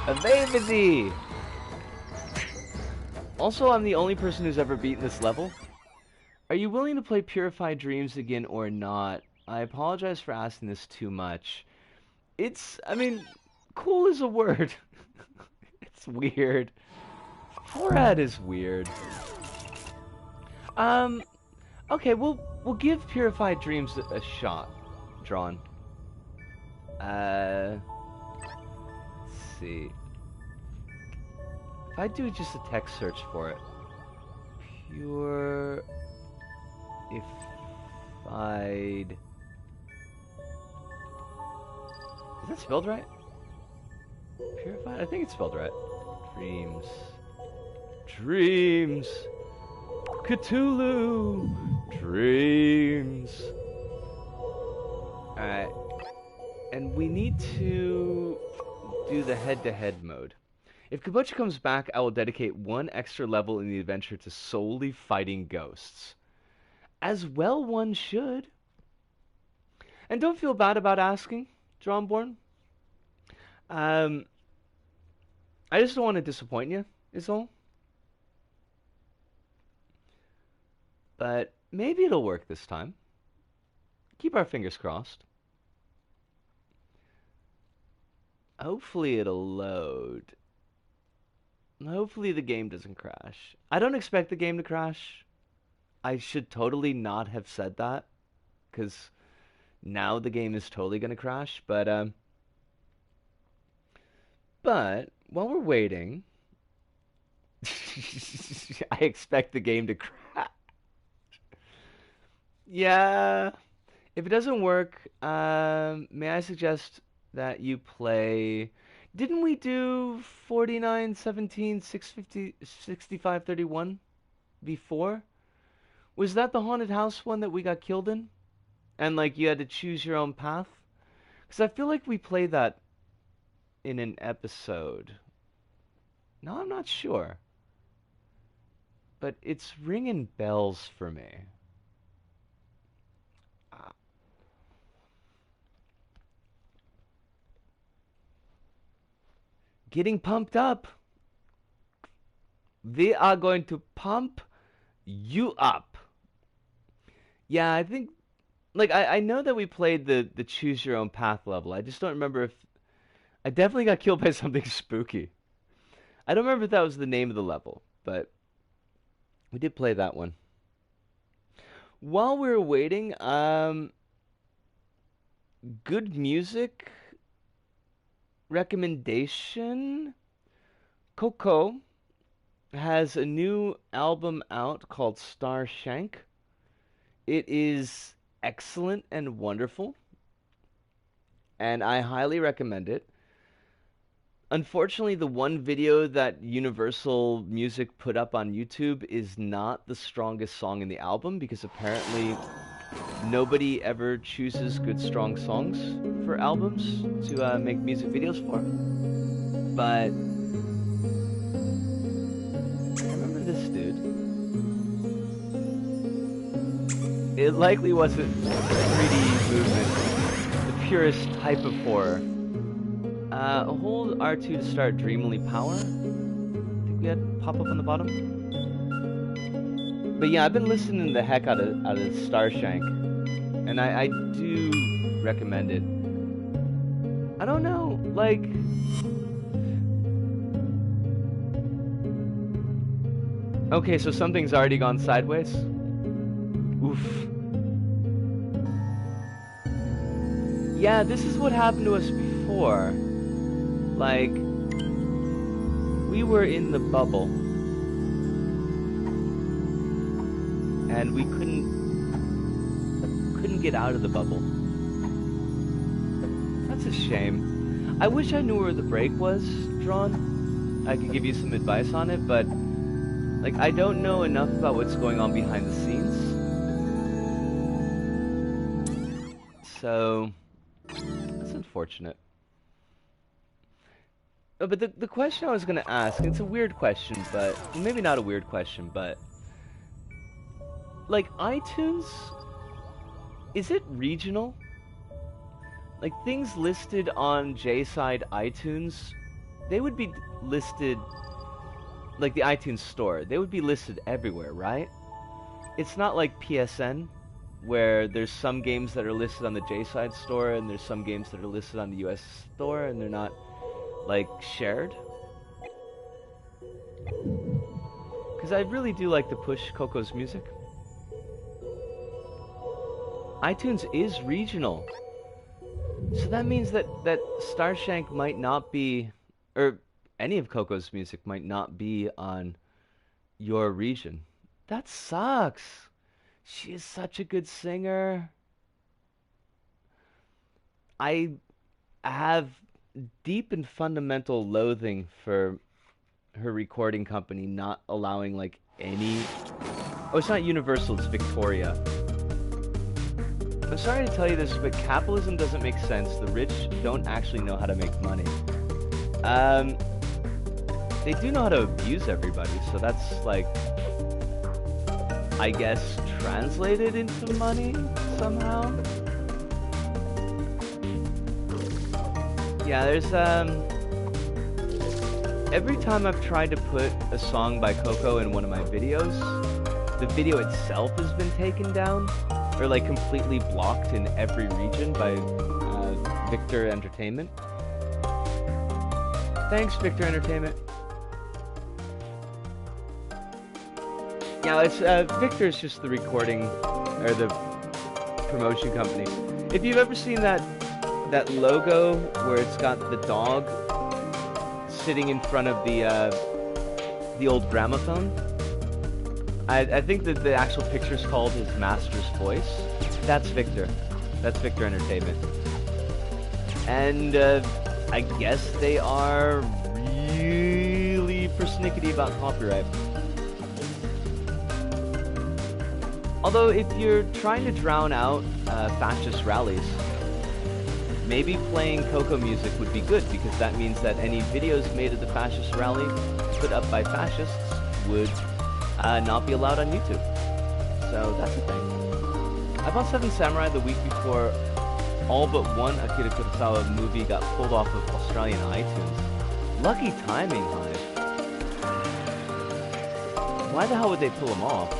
Evade! Also, I'm the only person who's ever beaten this level. Are you willing to play Purified Dreams again or not? I apologize for asking this too much. It's, I mean, cool is a word. It's weird. Forad is weird. Okay, we'll give Purified Dreams a shot. Drawn. Let's see. If I do just a text search for it. Purified. Is that spelled right? Purified? I think it's spelled right. Dreams. Dreams. Cthulhu. Dreams. Alright. And we need to do the head-to-head mode. If Kabocha comes back, I will dedicate one extra level in the adventure to solely fighting ghosts. As well one should. And don't feel bad about asking, Drawnborn. I just don't want to disappoint you, is all. But maybe it'll work this time. Keep our fingers crossed. Hopefully it'll load. Hopefully the game doesn't crash. I don't expect the game to crash. I should totally not have said that, because now the game is totally going to crash. But while we're waiting, I expect the game to crash. Yeah. If it doesn't work, may I suggest that you play... Didn't we do 49, 17, 650, 65, 31 before? Was that the haunted house one that we got killed in? And like you had to choose your own path? Because I feel like we played that in an episode. No, I'm not sure. But it's ringing bells for me. Getting pumped up. They are going to pump you up. Yeah, I think... Like, I know that we played the choose your own path level. I just don't remember if... I definitely got killed by something spooky. I don't remember if that was the name of the level, but... we did play that one. While we were waiting, good music recommendation. Coco has a new album out called Star Shank. It is excellent and wonderful, and I highly recommend it. Unfortunately, the one video that Universal Music put up on YouTube is not the strongest song in the album, because apparently nobody ever chooses good, strong songs for albums to make music videos for. But I remember this dude. It likely wasn't 3D movement, the purest type of horror. Hold R2 to start Dreamily Power. I think we had pop up on the bottom. But yeah, I've been listening the heck out of Starshank, and I do recommend it. I don't know, like, okay, so something's already gone sideways. Oof. Yeah, this is what happened to us before. Like, we were in the bubble, and we couldn't get out of the bubble. That's a shame. I wish I knew where the break was drawn. I could give you some advice on it, but like, I don't know enough about what's going on behind the scenes. So that's unfortunate. Oh, but the question I was gonna ask, it's a weird question, but maybe not a weird question, but like, iTunes, is it regional? Like, things listed on J-Side iTunes, they would be listed, like the iTunes store, they would be listed everywhere, right? It's not like PSN, where there's some games that are listed on the J-Side store, and there's some games that are listed on the US store, and they're not, like, shared. Because I really do like to push Coco's music. iTunes is regional. So that means that Starshank might not be, or any of Coco's music might not be on your region. That sucks. She is such a good singer. I have deep and fundamental loathing for her recording company not allowing, like, any... Oh, it's not Universal, it's Victoria. I'm sorry to tell you this, but capitalism doesn't make sense. The rich don't actually know how to make money. They do know how to abuse everybody, so that's, like, I guess, translated into money somehow. Yeah, there's, every time I've tried to put a song by Coco in one of my videos, the video itself has been taken down, or, like, completely blocked in every region by Victor Entertainment. Thanks, Victor Entertainment. Yeah, it's Victor's just the recording or the promotion company. If you've ever seen that logo where it's got the dog sitting in front of the old gramophone, I think that the actual picture's called his master's voice. That's Victor. That's Victor Entertainment. And I guess they are really persnickety about copyright. Although, if you're trying to drown out fascist rallies, maybe playing Coco music would be good, because that means that any videos made at the fascist rally put up by fascists would not be allowed on YouTube. So that's the thing. I bought 7 Samurai the week before all but one Akira Kurosawa movie got pulled off of Australian iTunes. Lucky timing, Hive. Why the hell would they pull them off?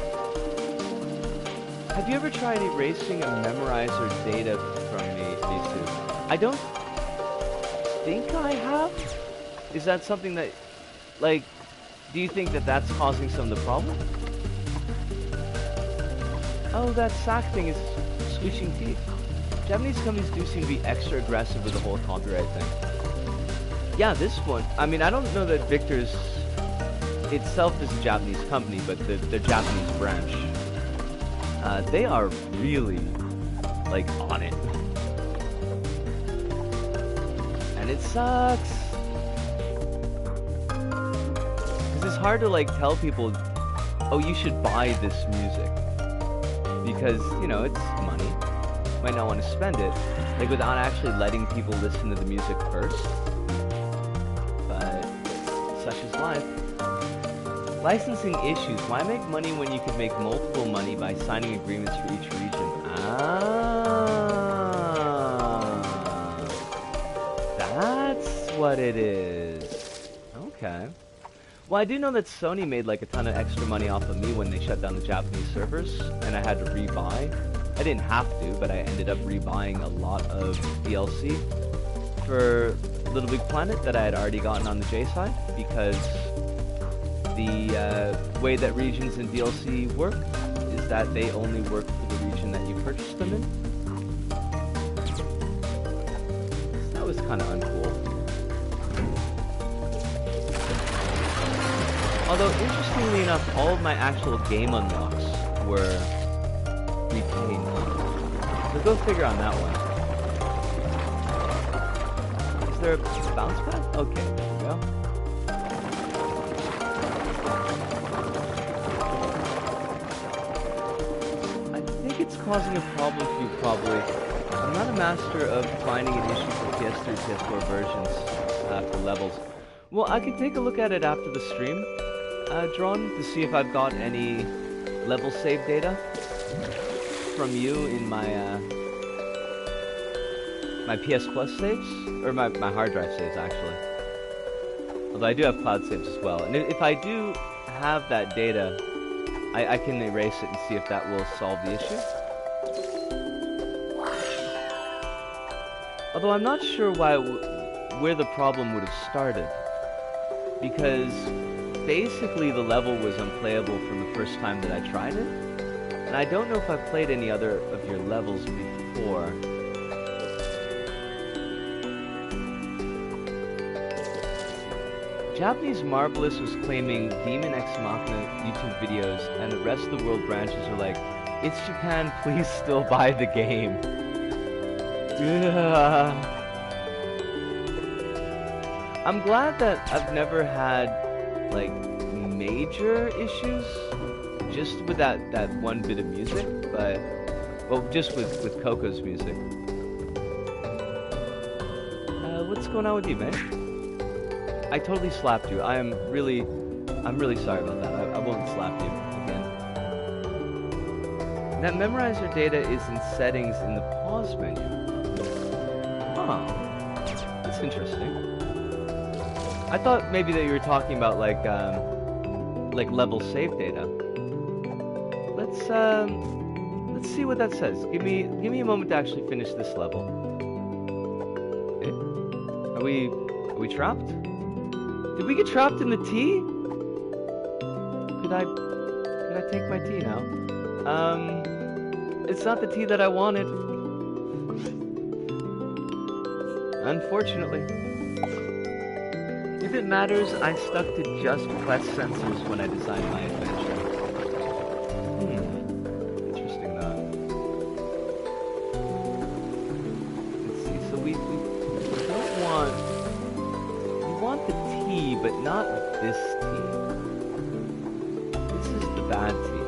Have you ever tried erasing a memorizer data from these two? I don't think I have. Is that something that, like, do you think that that's causing some of the problem? Oh, that sack thing is switching teeth. Japanese companies do seem to be extra aggressive with the whole copyright thing. Yeah, this one, I mean, I don't know that Victor's itself is a Japanese company, but the Japanese branch, they are really, like, on it. And it sucks. Because it's hard to, like, tell people, oh, you should buy this music. Because, you know, it's money. might not want to spend it, like without actually letting people listen to the music first. But such is life. Licensing issues. Why make money when you could make multiple money by signing agreements for each region? That's what it is. Okay. Well, I do know that Sony made like a ton of extra money off of me when they shut down the Japanese servers, and I had to rebuy. I didn't have to, but I ended up rebuying a lot of DLC for LittleBigPlanet that I had already gotten on the J side, because the way that regions in DLC work is that they only work for the region that you purchased them in. So that was kind of uncool. Although, interestingly enough, all of my actual game unlocks were retained. So go figure on that one. Is there a bounce pad? Okay, there we go. I think it's causing a problem for you, probably. I'm not a master of finding an issue for PS3 and PS4 versions for levels. Well, I could take a look at it after the stream, Drawn, to see if I've got any level save data from you in my my PS Plus saves, or my hard drive saves actually. Although I do have cloud saves as well, and if I do have that data, I can erase it and see if that will solve the issue. Although I'm not sure where the problem would have started, because basically the level was unplayable from the first time that I tried it, and I don't know if I've played any other of your levels before. Japanese Marvelous was claiming Demon Ex Machina YouTube videos, and the rest of the world branches are like, it's Japan, please still buy the game. Ugh. I'm glad that I've never had like major issues just with that one bit of music, but well, just with Coco's music. What's going on with you, man? I totally slapped you. I'm really sorry about that. I won't slap you again. That memorizer data is in settings in the pause menu. Huh. That's interesting. I thought maybe that you were talking about like level save data. Let's see what that says. Give me a moment to actually finish this level. Okay. Are we trapped? Did we get trapped in the tea? Could I take my tea now? It's not the tea that I wanted. Unfortunately. If it matters, I stuck to just quest sensors when I designed my adventure. Interesting though. Let's see, so we don't want... We want the tea, but not this tea. This is the bad tea.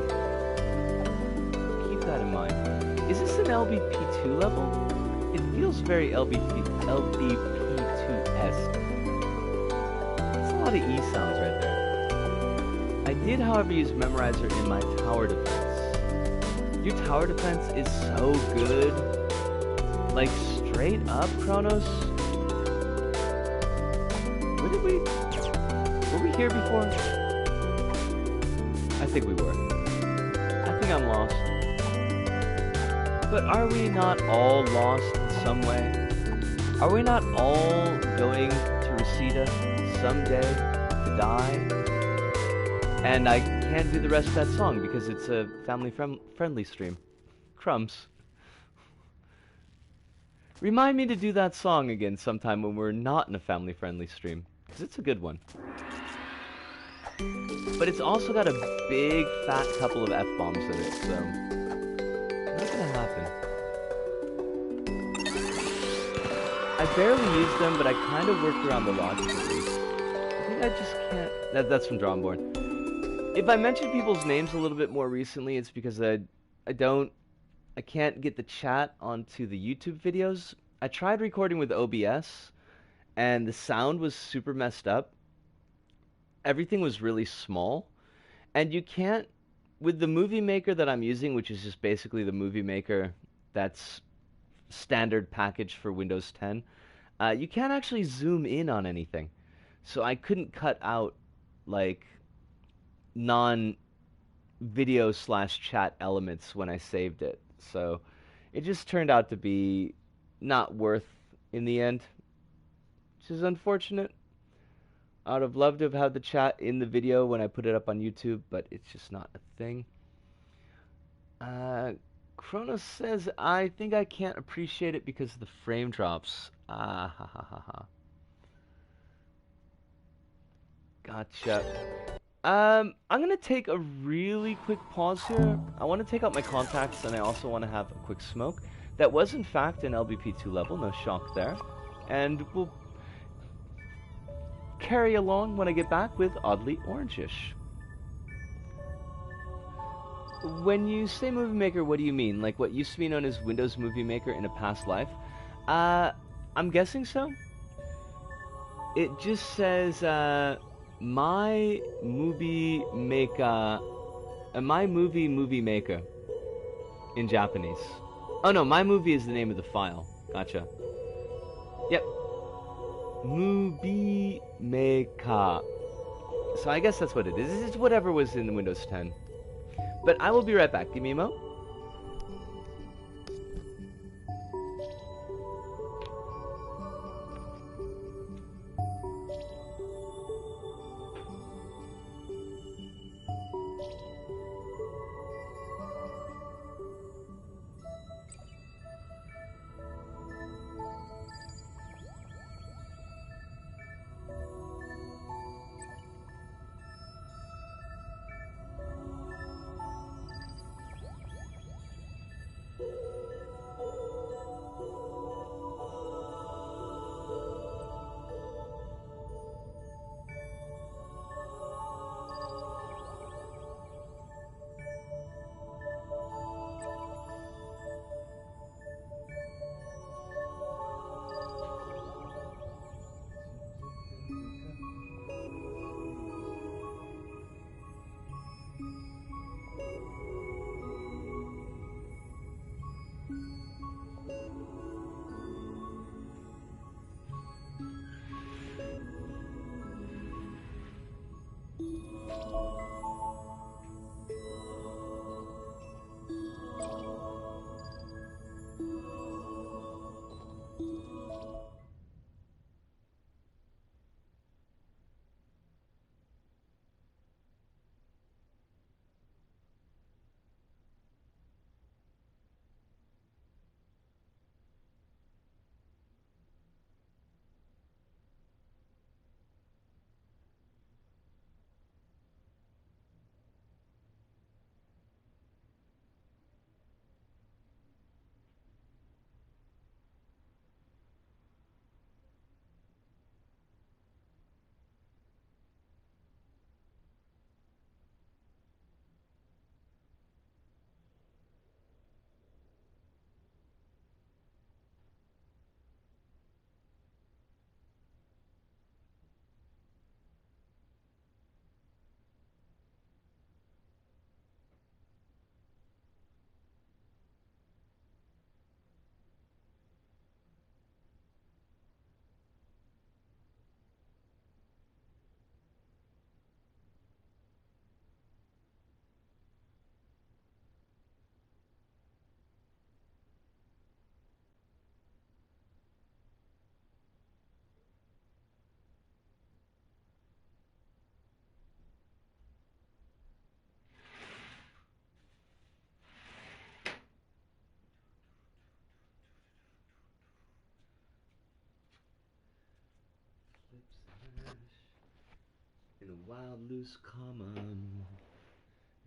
Keep that in mind. Is this an LBP2 level? It feels very LBP2-esque. A lot of E sounds right there. I did, however, use Memorizer in my tower defense. Your tower defense is so good. Like, straight up, Kronos. Were we here before? I think we were. I think I'm lost. But are we not all lost in some way? Are we not all going to Reseda someday to die? And I can't do the rest of that song because it's a family-friendly stream. Crumbs. Remind me to do that song again sometime when we're not in a family-friendly stream, because it's a good one. But it's also got a big fat couple of F-bombs in it, so not gonna happen. I barely use them, but I kind of worked around the logic at least. I think I just can't... That's from Drawnborn. If I mention people's names a little bit more recently, it's because I don't I can't get the chat onto the YouTube videos. I tried recording with OBS, and the sound was super messed up. Everything was really small, and you can't, with the movie maker that I'm using, which is just basically the movie maker that's standard package for Windows 10, you can't actually zoom in on anything. So I couldn't cut out like non-video slash chat elements when I saved it. So it just turned out to be not worth in the end, which is unfortunate. I would have loved to have had the chat in the video when I put it up on YouTube, but it's just not a thing. Kronos says, I think I can't appreciate it because of the frame drops. Ah, ha, ha, ha, ha. Gotcha. I'm gonna take a really quick pause here. I want to take out my contacts, and I also want to have a quick smoke. That was, in fact, an LBP2 level, no shock there. And we'll carry along when I get back with Oddly Orangish. When you say Movie Maker, what do you mean? Like what used to be known as Windows Movie Maker in a past life? I'm guessing so. It just says, my movie maker, movie maker in Japanese. Oh no, my movie is the name of the file. Gotcha. Yep. Movie maker. So I guess that's what it is. It's whatever was in Windows 10. But I will be right back. Give me a mo. In a wild, loose common,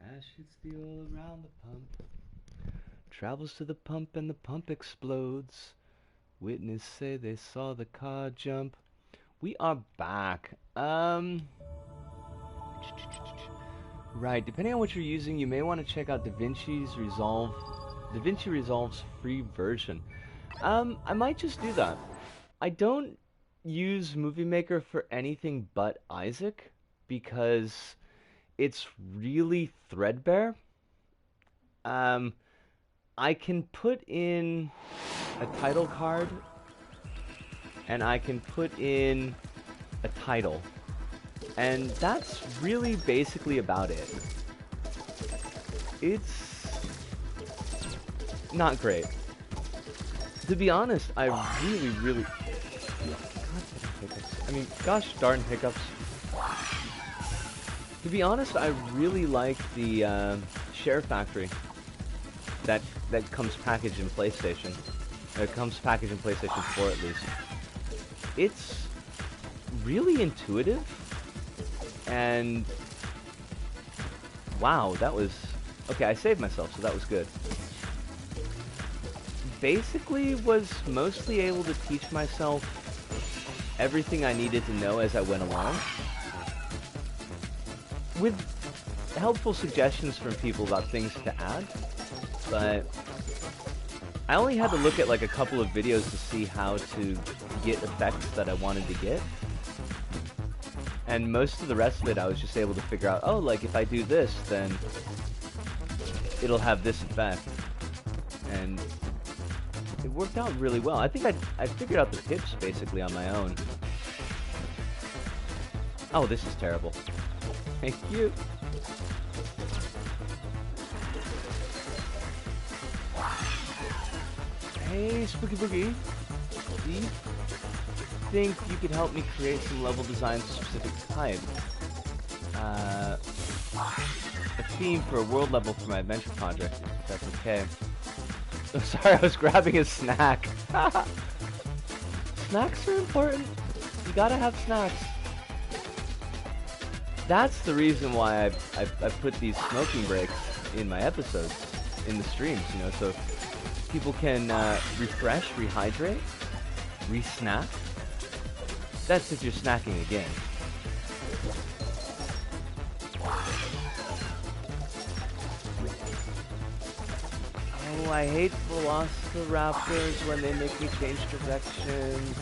ash hits the oil around the pump, travels to the pump and the pump explodes. Witness say they saw the car jump. We are back. Right, depending on what you're using, you may want to check out DaVinci's Resolve DaVinci Resolve's free version. I might just do that. I don't use Movie Maker for anything but Isaac because it's really threadbare. I can put in a title card and I can put in a title, and that's really basically about it. It's not great. To be honest, I really... gosh darn hiccups. To be honest, I really like the Share Factory that comes packaged in PlayStation. It comes packaged in PlayStation 4 at least. It's really intuitive, and wow, that was... Okay, I saved myself, so that was good. Basically, was mostly able to teach myself everything I needed to know as I went along, with helpful suggestions from people about things to add, but I only had to look at like a couple of videos to see how to get effects that I wanted to get. And most of the rest of it I was just able to figure out, oh, like if I do this, then it'll have this effect. And it worked out really well. I think I figured out the tips basically on my own. Oh, this is terrible. Thank you. Hey, Spooky Boogie. Do you think you could help me create some level designs of specific type? A theme for a world level for my adventure project, if that's okay. I'm sorry, I was grabbing a snack. Snacks are important. You gotta have snacks. That's the reason why I put these smoking breaks in my episodes, in the streams, you know, so people can refresh, rehydrate, re-snack. That's if you're snacking again. Oh, I hate velociraptors when they make me change directions.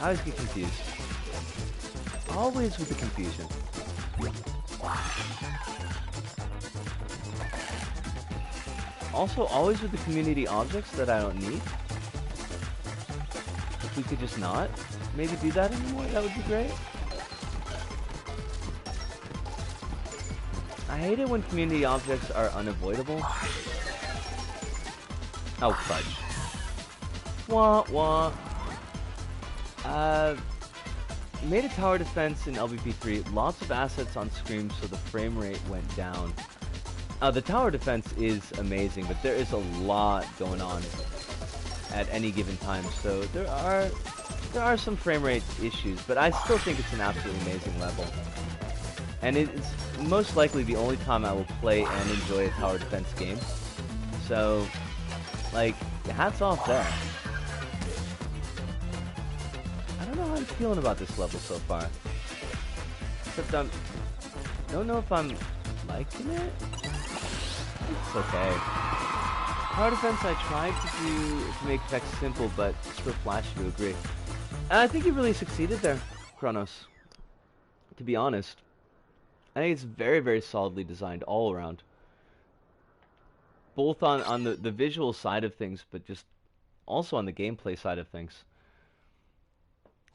I always get confused. Always with the confusion. Also, always with the community objects that I don't need. If we could just not maybe do that anymore, that would be great. I hate it when community objects are unavoidable. Oh, fudge. Wah, wah. Made a tower defense in LBP3. Lots of assets on screen, so the frame rate went down. The tower defense is amazing, but there is a lot going on at any given time, so there are some frame rate issues, but I still think it's an absolutely amazing level. And it's most likely the only time I will play and enjoy a tower defense game. So, like, hats off there. I don't know how I'm feeling about this level so far. Except I don't know if I'm liking it. It's okay. Tower defense I tried to make effects simple, but still flashy to agree. And I think you really succeeded there, Kronos. To be honest. I think it's very, very solidly designed all around. Both on the visual side of things, but just also on the gameplay side of things.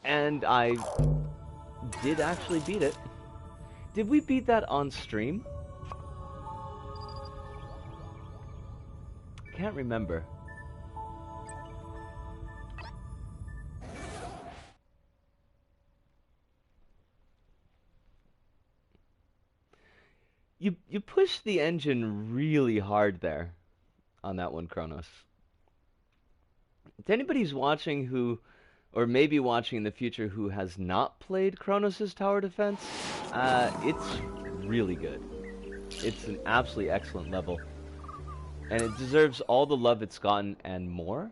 And I did actually beat it. Did we beat that on stream? Can't remember. You pushed the engine really hard there on that one, Kronos. To anybody who's watching who, or maybe watching in the future, who has not played Kronos' tower defense, it's really good. It's an absolutely excellent level. And it deserves all the love it's gotten and more.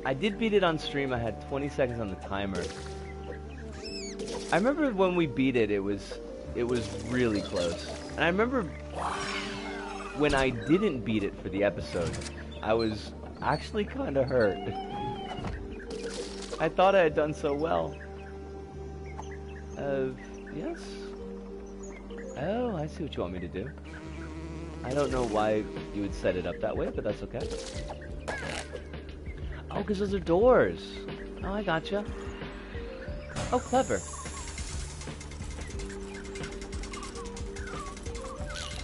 I did beat it on stream. I had 20 seconds on the timer. I remember when we beat it, it was it was really close. And I remember when I didn't beat it for the episode, I was actually kind of hurt. I thought I had done so well. Yes. Oh, I see what you want me to do. I don't know why you would set it up that way, but that's okay. Oh, because those are doors. Oh, I gotcha. Oh, clever.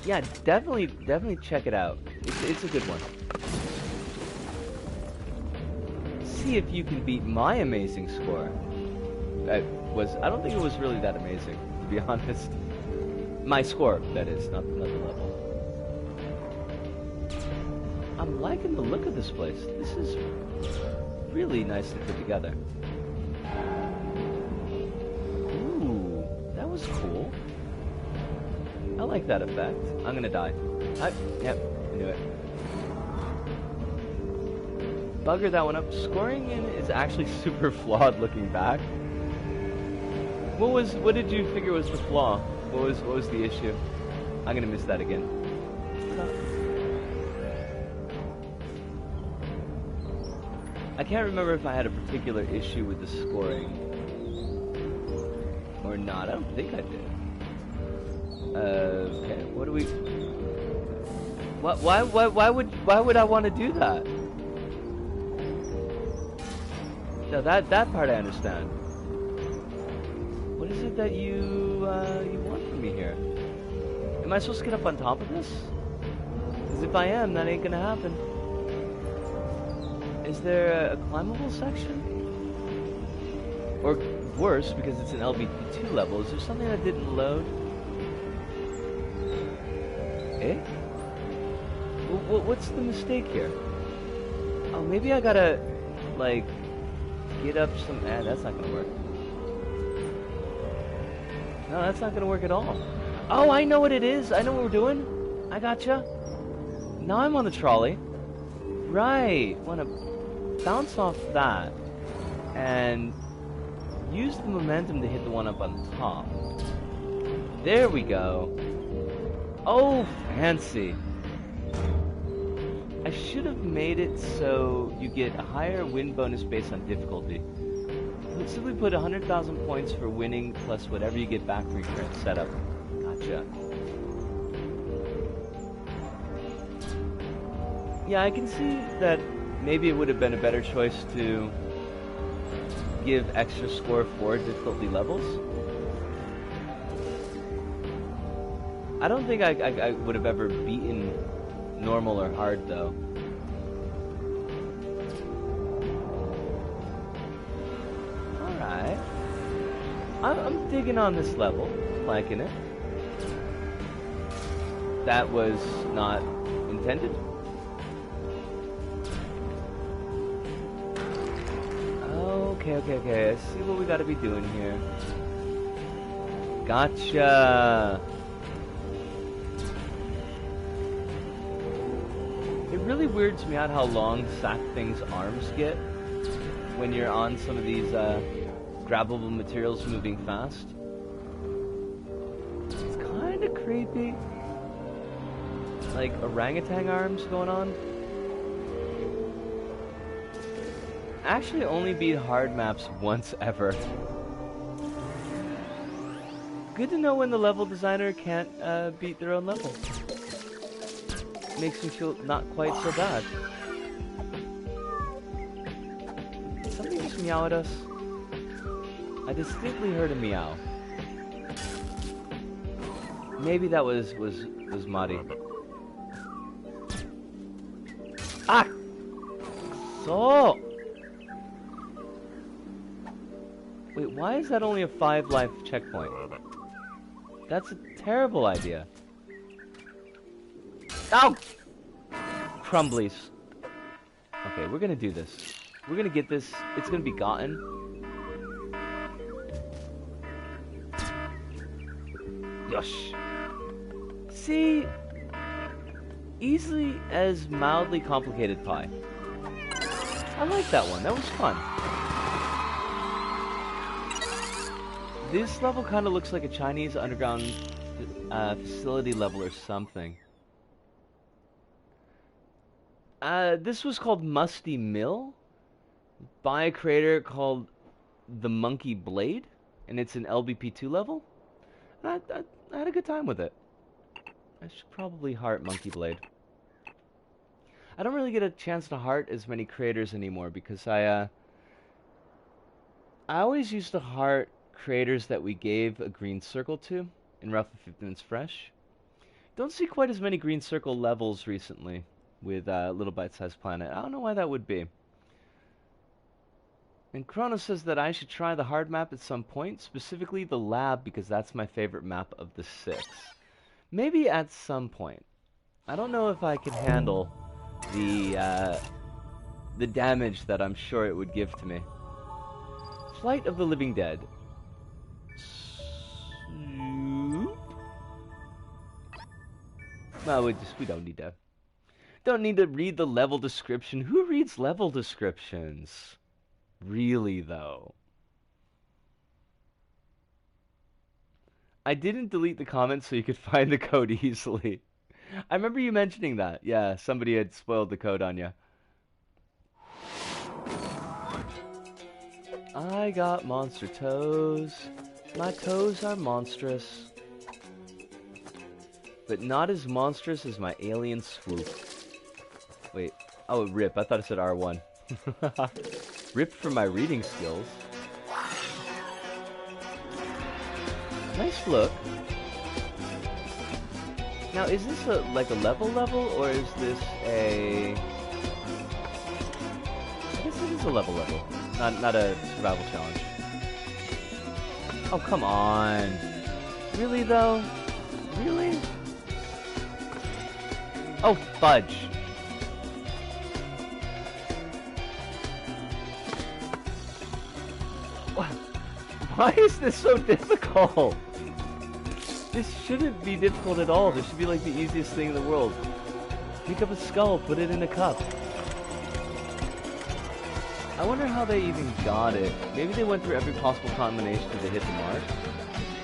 Yeah, definitely check it out. It's a good one. See if you can beat my amazing score. I don't think it was really that amazing, to be honest. My score, that is, not the level. I'm liking the look of this place. This is really nicely put together. Ooh, that was cool. I like that effect. I'm gonna die. Yep, I knew it. Bugger that one up. Scoring in is actually super flawed looking back. What did you figure was the flaw? What was the issue? I'm gonna miss that again. I can't remember if I had a particular issue with the scoring or not. I don't think I did. Okay, what do we? Why would I want to do that? No, that part I understand. What is it that you want from me here? Am I supposed to get up on top of this? Because if I am, that ain't gonna happen. Is there a climbable section? Or worse, because it's an LBP2 level, is there something that didn't load? Eh? What's the mistake here? Oh, maybe I gotta, like, get up some... that's not gonna work. No, that's not gonna work at all. Oh, I know what it is! I know what we're doing! I gotcha! Now I'm on the trolley. Right! Wanna bounce off that and use the momentum to hit the one up on top. There we go. Oh, fancy. I should have made it so you get a higher win bonus based on difficulty. Let's simply put 100,000 points for winning plus whatever you get back for your current setup. Gotcha. Yeah, I can see that maybe it would have been a better choice to give extra score for difficulty levels. I don't think I would have ever beaten normal or hard, though. Alright. I'm digging on this level, liking it. That was not intended. Okay. I see what we gotta be doing here. Gotcha. It really weirds me out how long Sack Thing's arms get when you're on some of these grabbable materials moving fast. It's kind of creepy. Like orangutan arms going on. Actually only beat hard maps once ever. Good to know when the level designer can't beat their own level. Makes me feel not quite so bad. Did somebody just meow at us? I distinctly heard a meow. Maybe that was Madi. Ah! So. Wait, why is that only a 5 life checkpoint? That's a terrible idea. Ow! Crumblies. Okay, we're gonna do this. We're gonna get this. It's gonna be gotten. Yosh. See? Easily as mildly complicated pie. I like that one. That was fun. This level kind of looks like a Chinese underground facility level or something. This was called Musty Mill by a creator called The Monkey Blade, and it's an LBP2 level. I had a good time with it. I should probably heart Monkey Blade. I don't really get a chance to heart as many creators anymore because I always used to heart creators that we gave a green circle to in roughly 50 Minutes Fresh. Don't see quite as many green circle levels recently with Little Bite-Sized Planet. I don't know why that would be. And Chrono says that I should try the hard map at some point, specifically the lab, because that's my favorite map of the 6. Maybe at some point. I don't know if I can handle the damage that I'm sure it would give to me. Flight of the Living Dead. Well, we don't need to. Don't need to read the level description. Who reads level descriptions? Really, though. I didn't delete the comments so you could find the code easily. I remember you mentioning that. Yeah, somebody had spoiled the code on you. I got monster toes. My toes are monstrous. But not as monstrous as my alien swoop. Wait. Oh, rip. I thought it said R1. Rip for my reading skills. Nice look. Now, is this like a level, or is this a... I guess it is a level. Not a survival challenge. Oh, come on. Really, though? Really? Oh, fudge. What? Why is this so difficult? This shouldn't be difficult at all. This should be like the easiest thing in the world. Pick up a skull, put it in a cup. I wonder how they even got it. Maybe they went through every possible combination to hit the mark.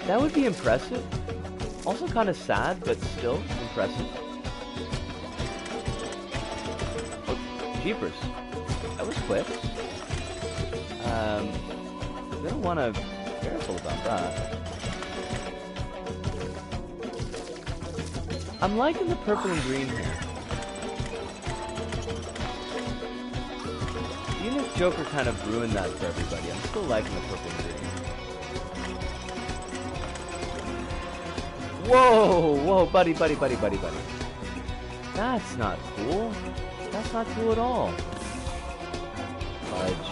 That would be impressive. Also kind of sad, but still impressive. Oh, jeepers. That was quick. I'm gonna want to be careful about that. I'm liking the purple and green here. Even if Joker kind of ruined that for everybody, I'm still liking the purple and green. Whoa, whoa, buddy. That's not cool. That's not cool at all. Fudge.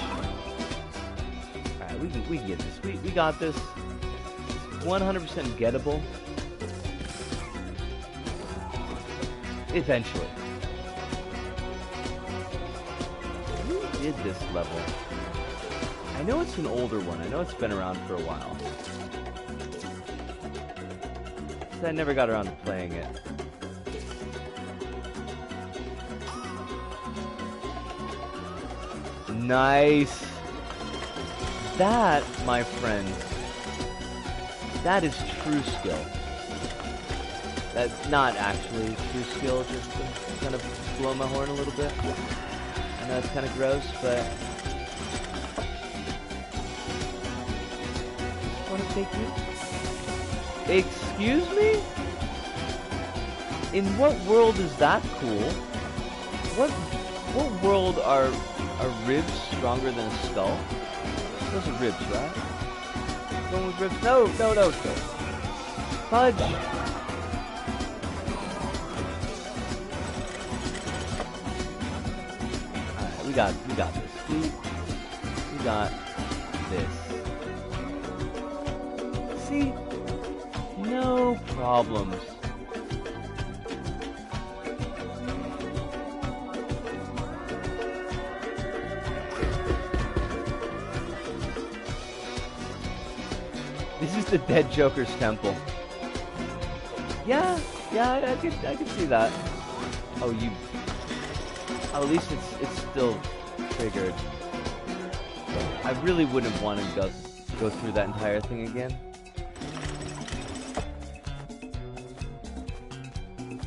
Alright, we can get this. We got this. 100% gettable. Eventually. Who did this level? I know it's an older one. I know it's been around for a while. I never got around to playing it. Nice. That, my friend, that is true skill. That's not actually true skill, just to kind of blow my horn a little bit. I know it's kind of gross, but... Just want to take you? Excuse me? In what world is that cool? What world are ribs stronger than a skull? Those are ribs, right? Going with ribs? No. Fudge! Alright, we got this. We got this. See? No problems. This is the dead Joker's temple. Yeah, I could see that. Oh, at least it's still triggered. I really wouldn't want to go go through that entire thing again.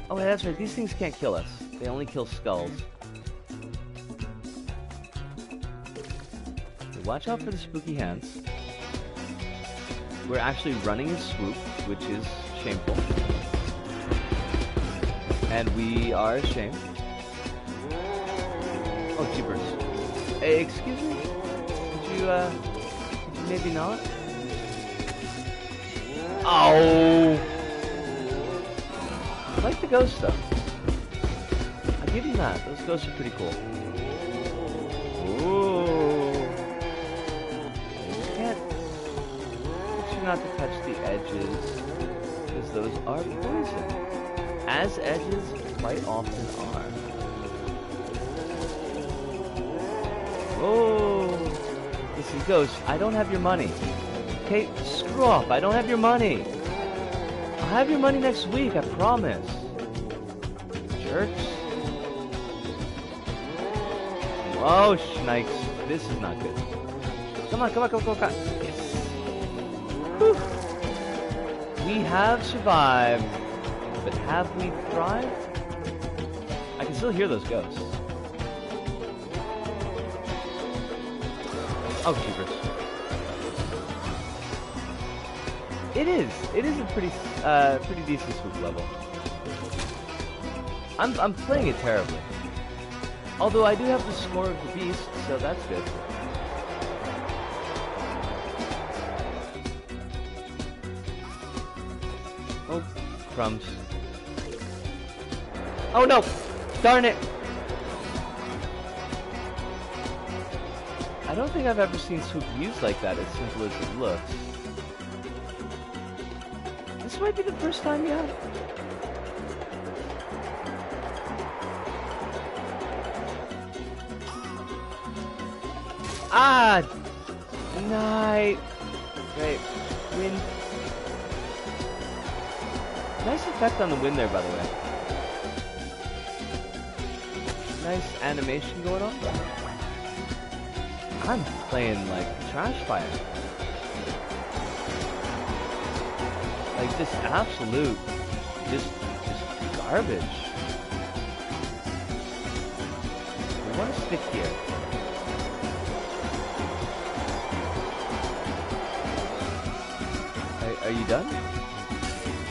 Oh, yeah, that's right. These things can't kill us. They only kill skulls. Watch out for the spooky hands. We're actually running a swoop, which is shameful. And we are ashamed. Oh, jeepers. Hey, excuse me? Could you maybe not? Oh! I like the ghost stuff. I'll give you that. Those ghosts are pretty cool. Ooh. You can't... Make sure not to touch the edges, because those are poison. As edges quite often are. Oh! Listen, ghost, I don't have your money. Okay, screw off. I don't have your money. I'll have your money next week, I promise. Jerks. Oh, shnikes. This is not good. Come on, come on, come on, come on. Yes. Whew. We have survived. But have we thrived? I can still hear those ghosts. Oh, jeepers. It is a pretty decent swoop level. I'm playing it terribly. Although I do have the score of the beast, so that's good. Oh, crumbs. Oh no! Darn it! I don't think I've ever seen swoop used like that, as simple as it looks. This might be the first time, yeah. Ah! Night! Great. Wind. Nice effect on the wind there, by the way. Nice animation going on. I'm playing like trash fire. Like just absolute, just garbage. I want to stick here. Are you done?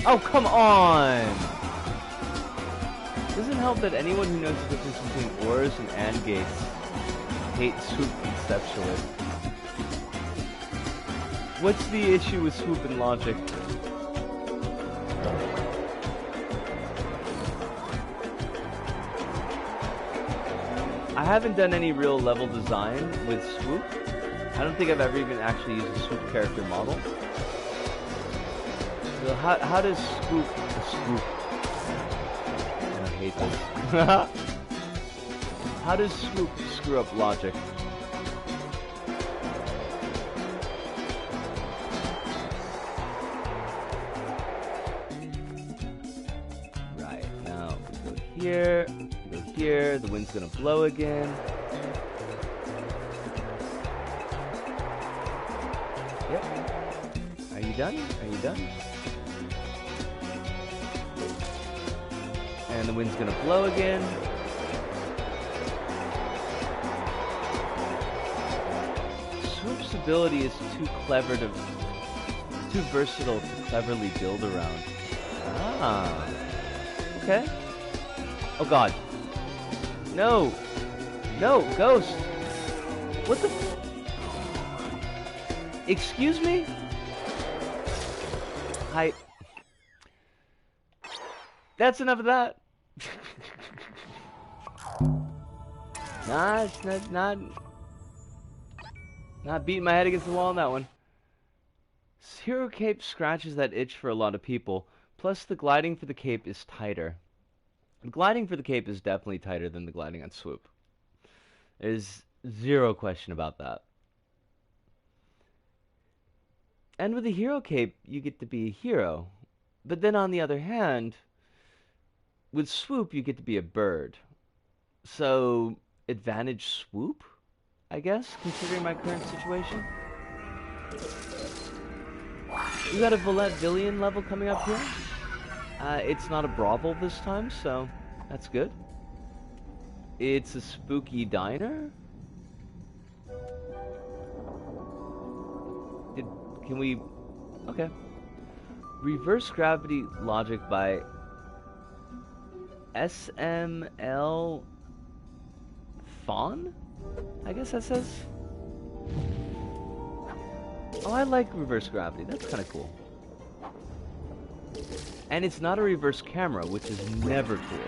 Oh, come on! Doesn't help that anyone who knows the difference between ORs and AND gates hates swoop conceptually. What's the issue with swoop and logic? I haven't done any real level design with swoop. I don't think I've ever even actually used a swoop character model. So how does swoop... I hate this. How does swoop screw up logic? Right, now we go here, we go here, the wind's gonna blow again. Yep. Are you done? Are you done? And the wind's gonna blow again. Swoop's ability is too clever to... too versatile to cleverly build around. Ah. Okay. Oh god. No! No! Ghost! What the f... Excuse me? Hi. That's enough of that. Nah, it's not beating my head against the wall on that one. Hero Cape scratches that itch for a lot of people. Plus, the gliding for the cape is tighter. The gliding for the cape is definitely tighter than the gliding on swoop. There's zero question about that. And with the hero cape, you get to be a hero. But then on the other hand, with swoop, you get to be a bird. So, advantage swoop, I guess, considering my current situation. We got a Villian level coming up here. It's not a brothel this time, so that's good. It's a spooky diner. Can we... Okay. Reverse gravity logic by SML Fawn? I guess that says... Oh, I like reverse gravity. That's kind of cool. And it's not a reverse camera, which is never cool.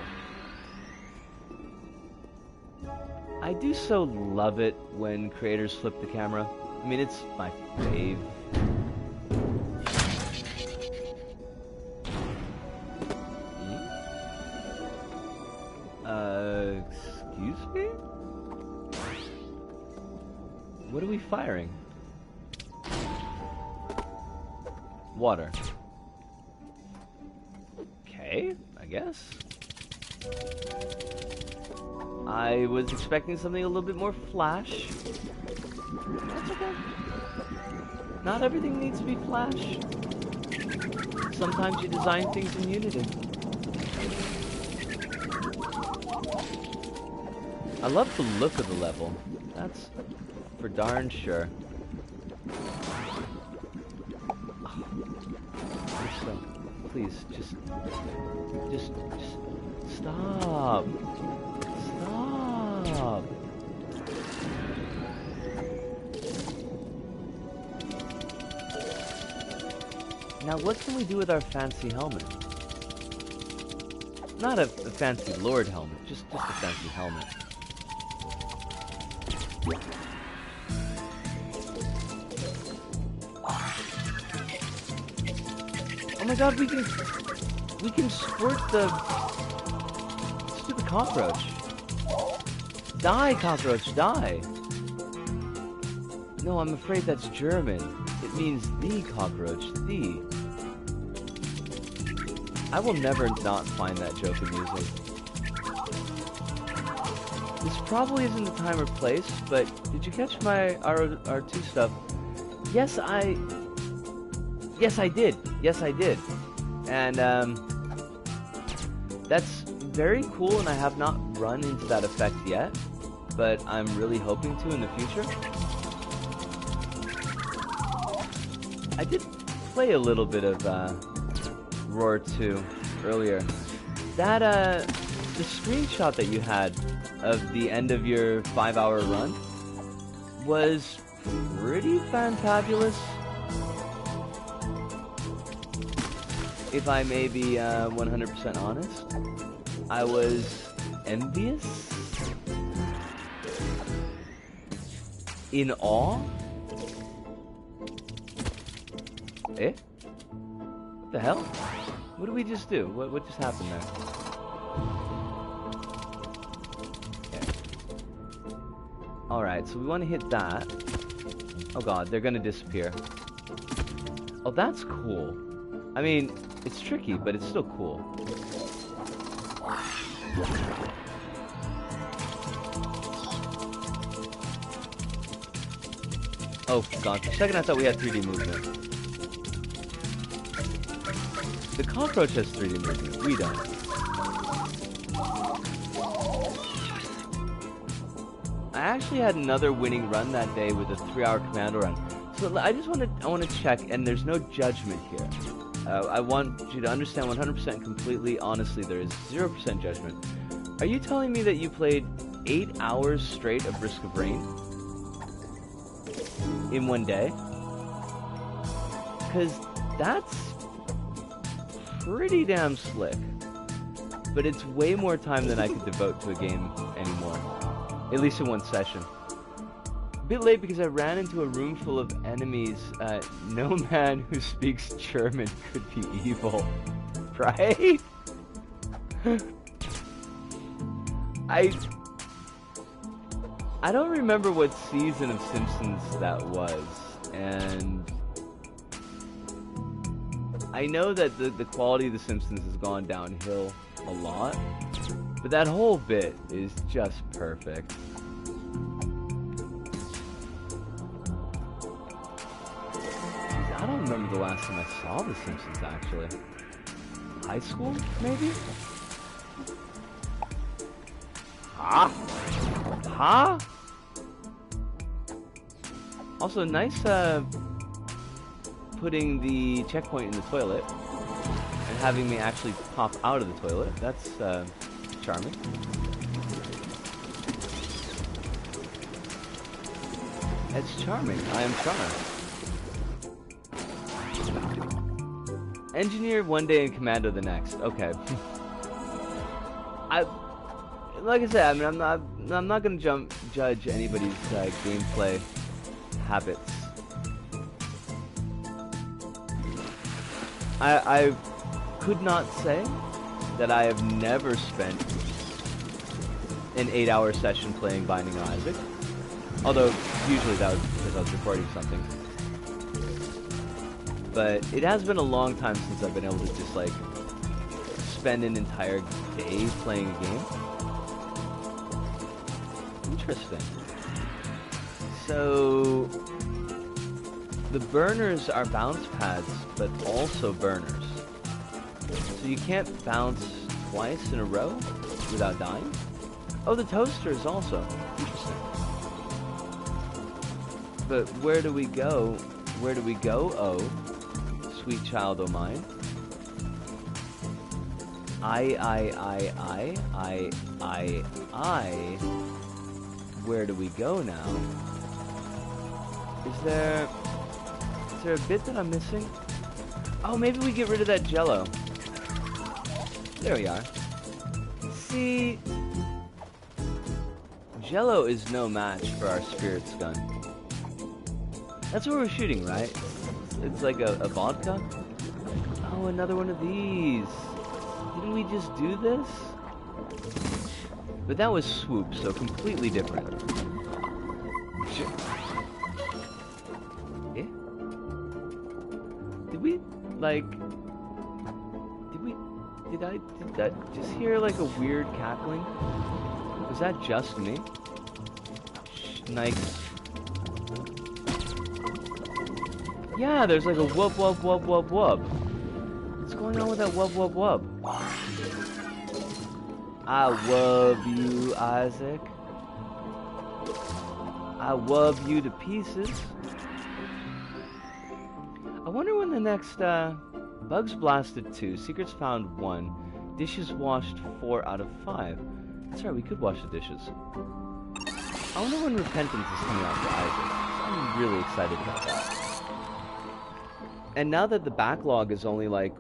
I do so love it when creators flip the camera. I mean, it's my fave. Excuse me? What are we firing? Water. Okay, I guess. I was expecting something a little bit more flash. That's okay. Not everything needs to be flash. Sometimes you design things in Unity. I love the look of the level. That's for darn sure. Please, just stop. Stop. Now, what can we do with our fancy helmet? Not a fancy lord helmet, just a fancy helmet. Oh my god, we can squirt the stupid cockroach. Die, cockroach, die. No, I'm afraid that's German. It means the cockroach, the. I will never not find that joke amusing. This probably isn't the time or place, but did you catch my R2 stuff? Yes, I did. Yes, I did. And, that's very cool, and I have not run into that effect yet, but I'm really hoping to in the future. I did play a little bit of, Roar 2 earlier. That, the screenshot that you had of the end of your 5-hour run was pretty fantabulous. If I may be 100% honest, I was envious, in awe. Eh? What the hell? What did we just do? What just happened there? Okay. Alright, so we want to hit that. Oh god, they're gonna disappear. Oh, that's cool. I mean, it's tricky, but it's still cool. Oh god, for a second I thought we had 3D movement. The cockroach has 3D movement, we don't. I actually had another winning run that day with a 3-hour commando run. So I want to check, and there's no judgment here. I want you to understand 100% completely, honestly, there is 0% judgment. Are you telling me that you played 8 hours straight of Risk of Rain? In one day? Because that's pretty damn slick. But it's way more time than I could devote to a game anymore. At least in one session. A bit late because I ran into a room full of enemies. No man who speaks German could be evil. Right? I don't remember what season of Simpsons that was, and I know that the quality of The Simpsons has gone downhill a lot, but that whole bit is just perfect. remember the last time I saw The Simpsons, actually. High school, maybe? Huh? Huh? Also, nice, putting the checkpoint in the toilet and having me actually pop out of the toilet. That's, charming. It's charming. I am charmed. Engineer one day and commando the next. Okay. Like I said, I mean, I'm not gonna judge anybody's gameplay habits. I could not say that I have never spent an 8-hour session playing Binding of Isaac. Although, usually that was because I was recording something. But it has been a long time since I've been able to just, like, spend an entire day playing a game. Interesting. So, the burners are bounce pads, but also burners. So you can't bounce twice in a row without dying? Oh, the toaster is also. Interesting. But where do we go? Where do we go, oh, sweet child o' mine? Where do we go now? Is there a bit that I'm missing? Oh, maybe we get rid of that jello. There we are. See, jello is no match for our spirits gun. That's what we're shooting, right? It's like a vodka? Oh, another one of these. Didn't we just do this? But that was swoop, so completely different. Eh? Did we, like... Did I just hear, like, a weird cackling? Was that just me? Nice. Yeah, there's like a wub wub wub wub wub. What's going on with that wub wub wub? I love you, Isaac. I love you to pieces. I wonder when the next, Bugs Blasted 2, Secrets Found 1, Dishes Washed 4 out of 5. That's right, we could wash the dishes. I wonder when Repentance is coming out for Isaac. I'm really excited about that. And now that the backlog is only like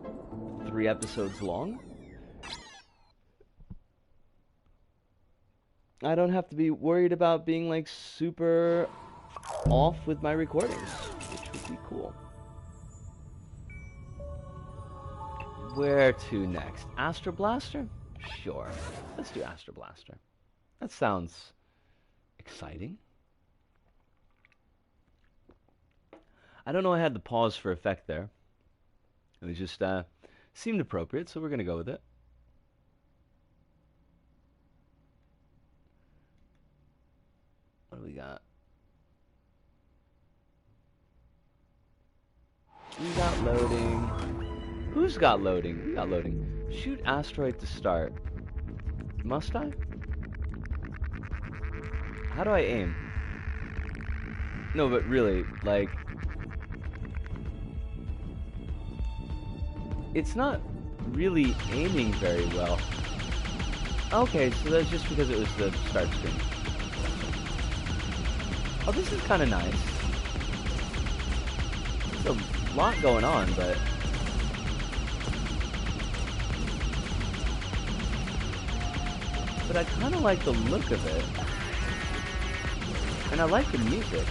3 episodes long, I don't have to be worried about being like super off with my recordings, which would be cool. Where to next? Astro Blaster? Sure. Let's do Astro Blaster. That sounds exciting. I don't know I had the pause for effect there. It was just, seemed appropriate, so we're going to go with it. What do we got? We got loading. Who's got loading? We got loading. Shoot asteroid to start. Must I? How do I aim? No, but really, like... It's not really aiming very well. Okay, so that's just because it was the start screen. Oh, this is kind of nice. There's a lot going on, but... But I kind of like the look of it. And I like the music.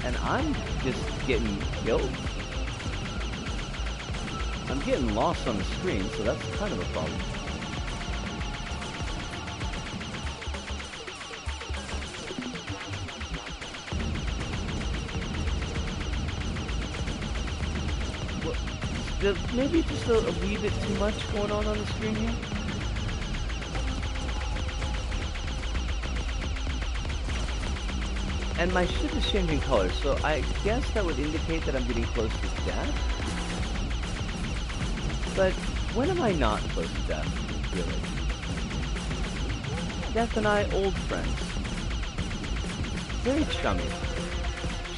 And I'm just getting killed. I'm getting lost on the screen, so that's kind of a problem. Maybe just a wee bit too much going on the screen here. And my ship is changing colors, so I guess that would indicate that I'm getting close to death. But when am I not close to death, really? Death and I, old friends. Very chummy.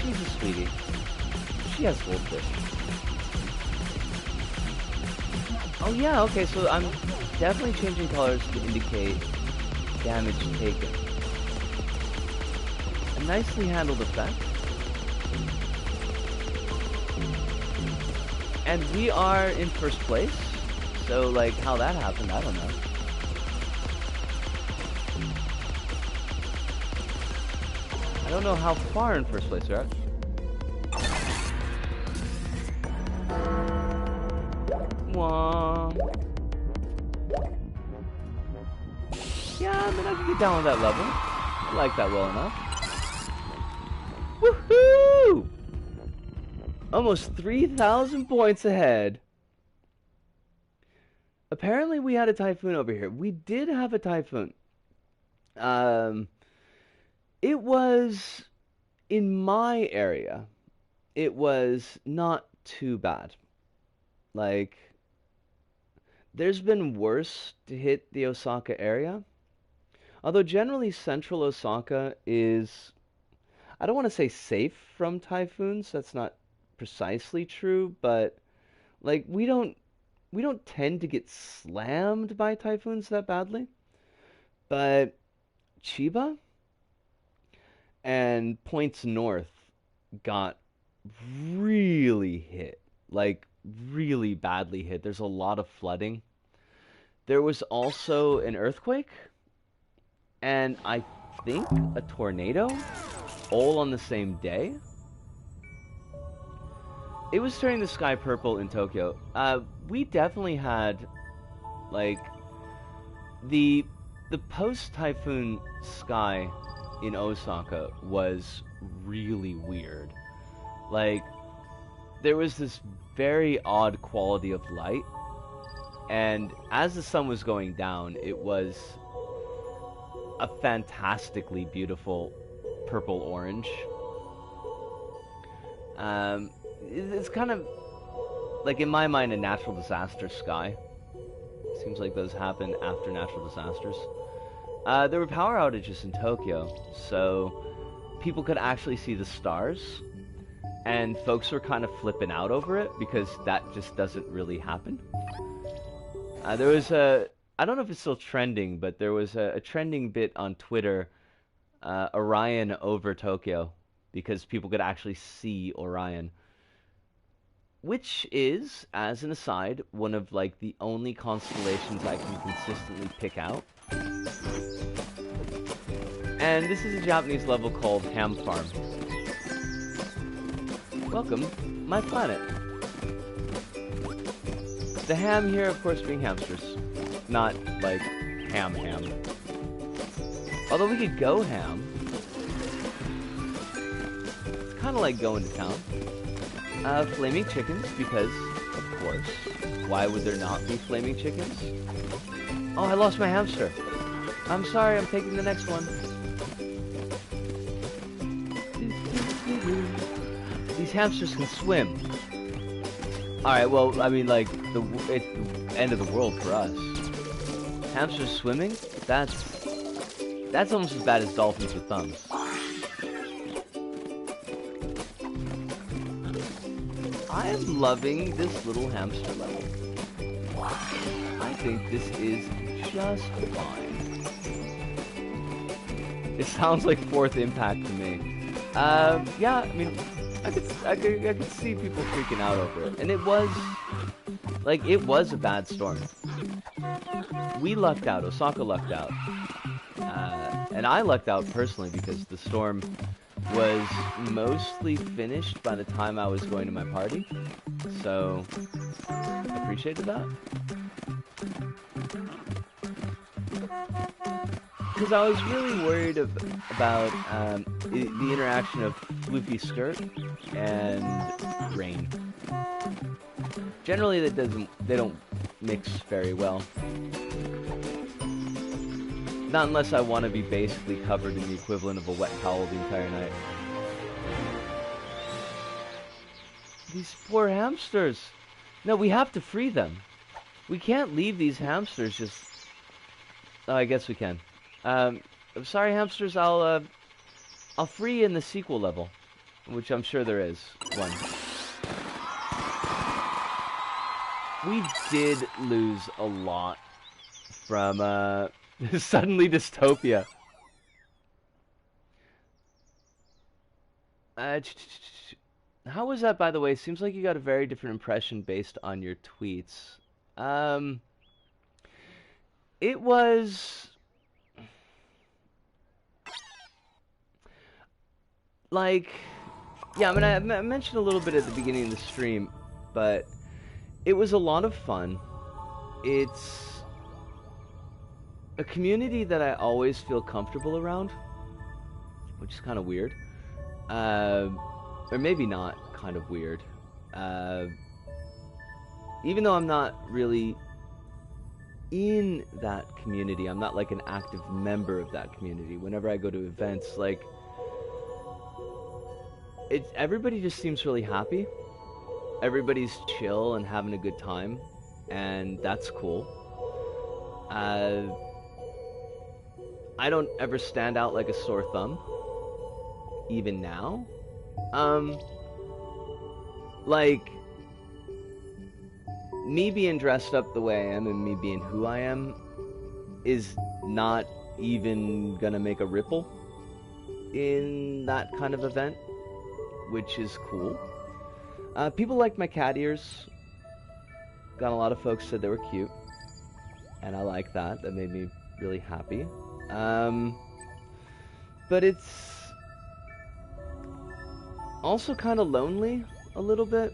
She's a sweetie. She has goldfish. Oh yeah, okay, so I'm definitely changing colors to indicate damage taken. A nicely handled effect. And we are in first place. So, like, how that happened, I don't know. I don't know how far in first place we're at. Wah. Yeah, I mean, I can get down with that level. I like that well enough. Woohoo! Almost 3,000 points ahead. Apparently we had a typhoon over here. We did have a typhoon. It was, in my area, it was not too bad. Like, there's been worse to hit the Osaka area. Although generally central Osaka is, I don't want to say safe from typhoons. That's not precisely true, but like we don't tend to get slammed by typhoons that badly. But Chiba and points north got really hit, like really badly hit. There's a lot of flooding. There was also an earthquake and I think a tornado all on the same day. It was turning the sky purple in Tokyo. We definitely had, like, the post-typhoon sky in Osaka was really weird. Like, there was this very odd quality of light, and as the sun was going down, it was a fantastically beautiful purple-orange. It's kind of, like, in my mind, a natural disaster sky. Seems like those happen after natural disasters. There were power outages in Tokyo, so people could actually see the stars, and folks were kind of flipping out over it, because that just doesn't really happen. There was I don't know if it's still trending, but there was a trending bit on Twitter, Orion over Tokyo, because people could actually see Orion. Which is, as an aside, one of, like, the only constellations I can consistently pick out. And this is a Japanese level called Ham Farm. Welcome, my planet. The ham here, of course, being hamsters. Not, like, ham. Although we could go ham. It's kind of like going to town. Flaming chickens, because, of course, why would there not be flaming chickens? Oh, I lost my hamster. I'm sorry, I'm taking the next one. These hamsters can swim. Alright, well, I mean, like, it's the end of the world for us. Hamsters swimming? That's almost as bad as dolphins with thumbs. I am loving this little hamster level. I think this is just fine. It sounds like Fourth Impact to me. Yeah, I mean, I could see people freaking out over it. And it was, like, it was a bad storm. We lucked out, Osaka lucked out. And I lucked out personally because the storm was mostly finished by the time I was going to my party. So, I appreciated that. Because I was really worried about the interaction of floofy skirt and rain. Generally, they don't mix very well. Not unless I want to be basically covered in the equivalent of a wet towel the entire night. These poor hamsters. No, we have to free them. We can't leave these hamsters just... Oh, I guess we can. I'm sorry, hamsters. I'll free you in the sequel level, which I'm sure there is one. We did lose a lot from suddenly dystopia. How was that, by the way? Seems like you got a very different impression based on your tweets. It was like, yeah, I mean, I mentioned a little bit at the beginning of the stream, but it was a lot of fun. It's a community that I always feel comfortable around, which is kind of weird. Or maybe not kind of weird. Even though I'm not really in that community, I'm not like an active member of that community. Whenever I go to events, like, everybody just seems really happy. Everybody's chill and having a good time, and that's cool. I don't ever stand out like a sore thumb, even now. Like, me being dressed up the way I am and me being who I am is not even gonna make a ripple in that kind of event, which is cool. People liked my cat ears. Got a lot of folks said they were cute, and I like that. That made me really happy. But it's also kind of lonely a little bit,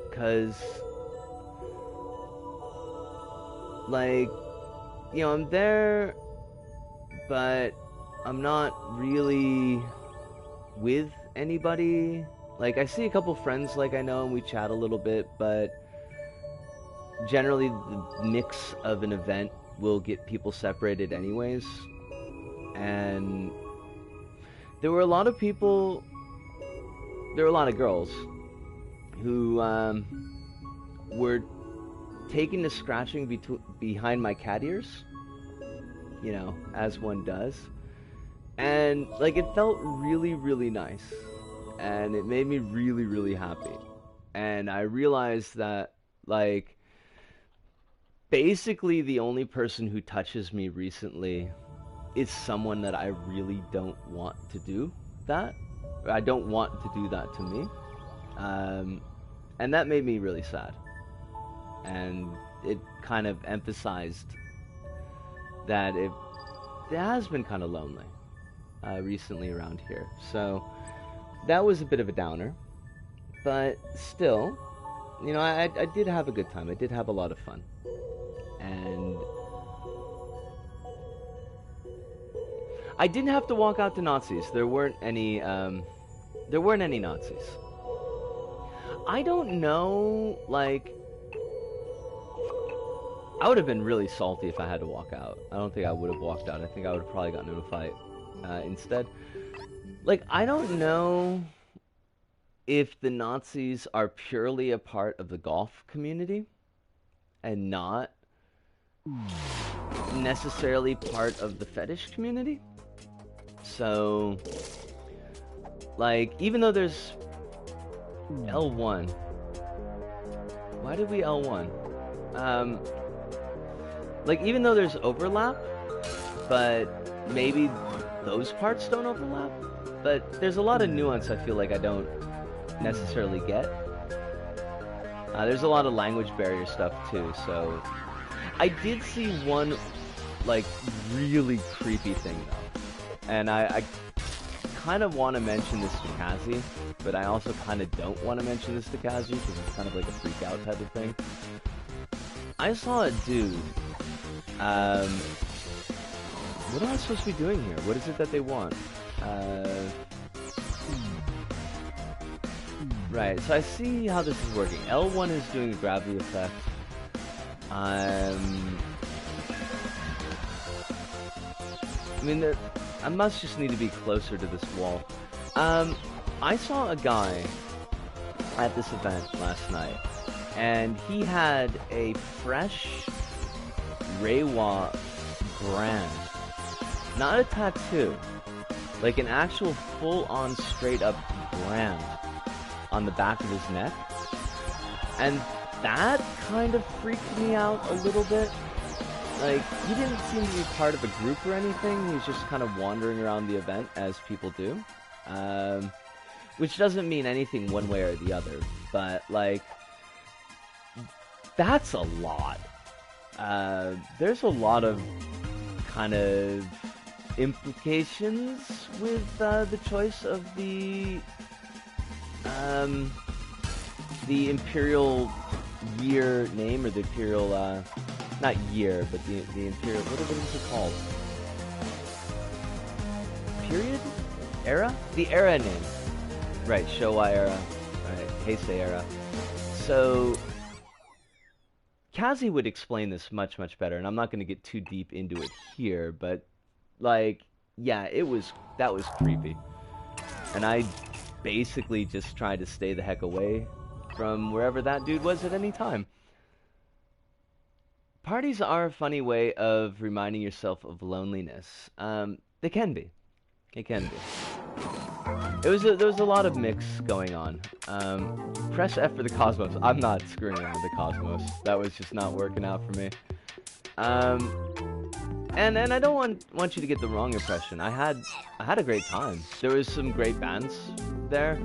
because, like, you know, I'm there, but I'm not really with anybody. Like, I see a couple friends, like, I know, and we chat a little bit, but generally the mix of an event will get people separated anyways. And there were a lot of people, there were a lot of girls who were taking to scratching behind my cat ears, you know, as one does. And, like, it felt really, really nice. And it made me really, really happy. And I realized that, like, basically the only person who touches me recently is someone that I really don't want to do that. I don't want to do that to me. And that made me really sad. And it kind of emphasized that it has been kind of lonely recently around here. So that was a bit of a downer. But still, you know, I did have a good time. I did have a lot of fun. And I didn't have to walk out to Nazis. There weren't any Nazis. I don't know, like, I would have been really salty if I had to walk out. I don't think I would have walked out. I think I would have probably gotten in a fight instead. Like, I don't know if the Nazis are purely a part of the golf community and not necessarily part of the fetish community. So, like, even though there's L1, why did we L1? Like, even though there's overlap, but maybe those parts don't overlap, but there's a lot of nuance I feel like I don't necessarily get. There's a lot of language barrier stuff too, so I did see one, like, really creepy thing though, and I kind of want to mention this to Kazi, but I also kind of don't want to mention this to Kazi because it's kind of like a freak out type of thing. I saw a dude, what am I supposed to be doing here? What is it that they want? Right, so I see how this is working. L1 is doing the gravity effect. mean, I must just need to be closer to this wall. I saw a guy at this event last night, and he had a fresh Reiwa brand. Not a tattoo. Like an actual full-on straight-up brand on the back of his neck. And that kind of freaked me out a little bit. Like, he didn't seem to be part of a group or anything. He was just kind of wandering around the event, as people do. Which doesn't mean anything one way or the other. But, like, that's a lot. There's a lot of kind of implications with the choice of the Imperial year name, or the Imperial, not year, but the Imperial, what is it called? Period? Era? The era name. Right, Showa era. Right, Heisei era. So, Kazi would explain this much, much better, and I'm not going to get too deep into it here, but, like, yeah, that was creepy. And I basically just tried to stay the heck away from wherever that dude was at any time. Parties are a funny way of reminding yourself of loneliness. They can be. It can be. There was a lot of mix going on. Press F for the Cosmos. I'm not screwing around with the Cosmos. That was just not working out for me. And I don't want you to get the wrong impression. I had a great time. There was some great bands there.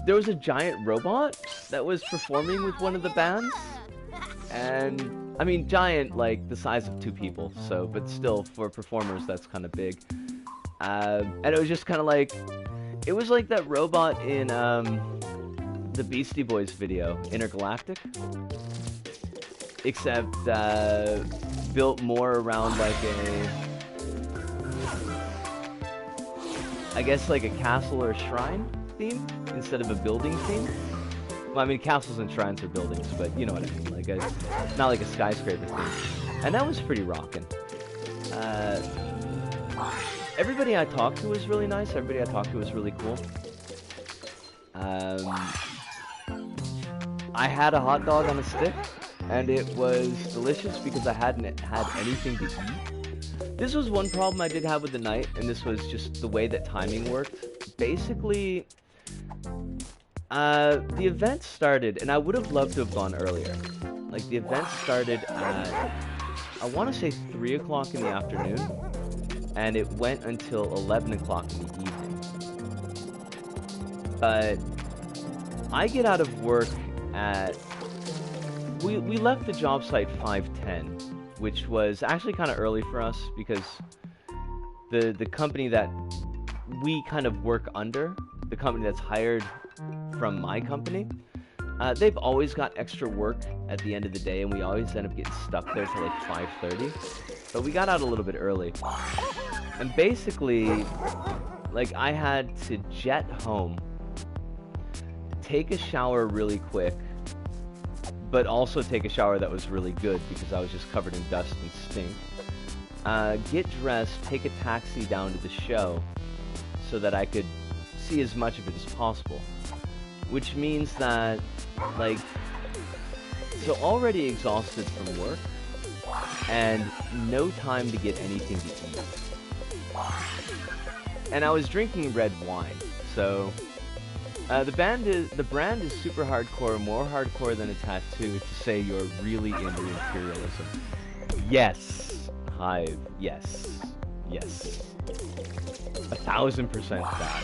There was a giant robot that was performing with one of the bands. And, I mean, giant, like, the size of 2 people, so, but still, for performers, that's kind of big. And it was just kind of like, it was like that robot in, the Beastie Boys video, Intergalactic. Except, built more around, like, I guess, like a castle or shrine theme, instead of a building theme. Well, I mean, castles and shrines are buildings, but you know what I mean. Like, not like a skyscraper thing. And that was pretty rockin'. Everybody I talked to was really nice. Everybody I talked to was really cool. I had a hot dog on a stick, and it was delicious because I hadn't had anything to eat. This was one problem I did have with the night, and this was just the way that timing worked. Basically, the event started, and I would have loved to have gone earlier. Like, the event started at, I want to say 3 o'clock in the afternoon, and it went until 11 o'clock in the evening. But I get out of work at, we left the job site 5:10, which was actually kind of early for us, because the company that we kind of work under, the company that's hired from my company, they've always got extra work at the end of the day, and we always end up getting stuck there till like 5:30. But we got out a little bit early, and basically, like, I had to jet home, take a shower really quick, but also take a shower that was really good because I was just covered in dust and stink. Get dressed, take a taxi down to the show so that I could see as much of it as possible. Which means that, like, so already exhausted from work, and no time to get anything to eat. And I was drinking red wine, so the brand is super hardcore, more hardcore than a tattoo to say you're really into imperialism. Yes, Hive, yes, 1000% that.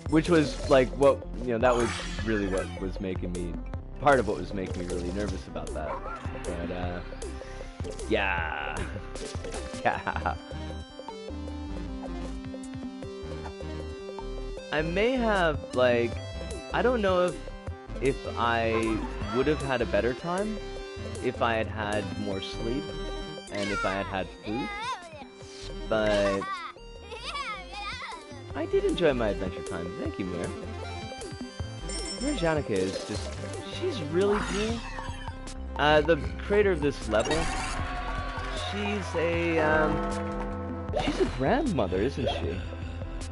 Which was, like, what, you know, that was really what was making me, part of what was making me really nervous about that. But, yeah. Yeah. I may have, like, I don't know if I would have had a better time if I had had more sleep and if I had had food, but I did enjoy my adventure time. Thank you, Mir. Mir Janica is just, she's really cool. The creator of this level, she's a grandmother, isn't she?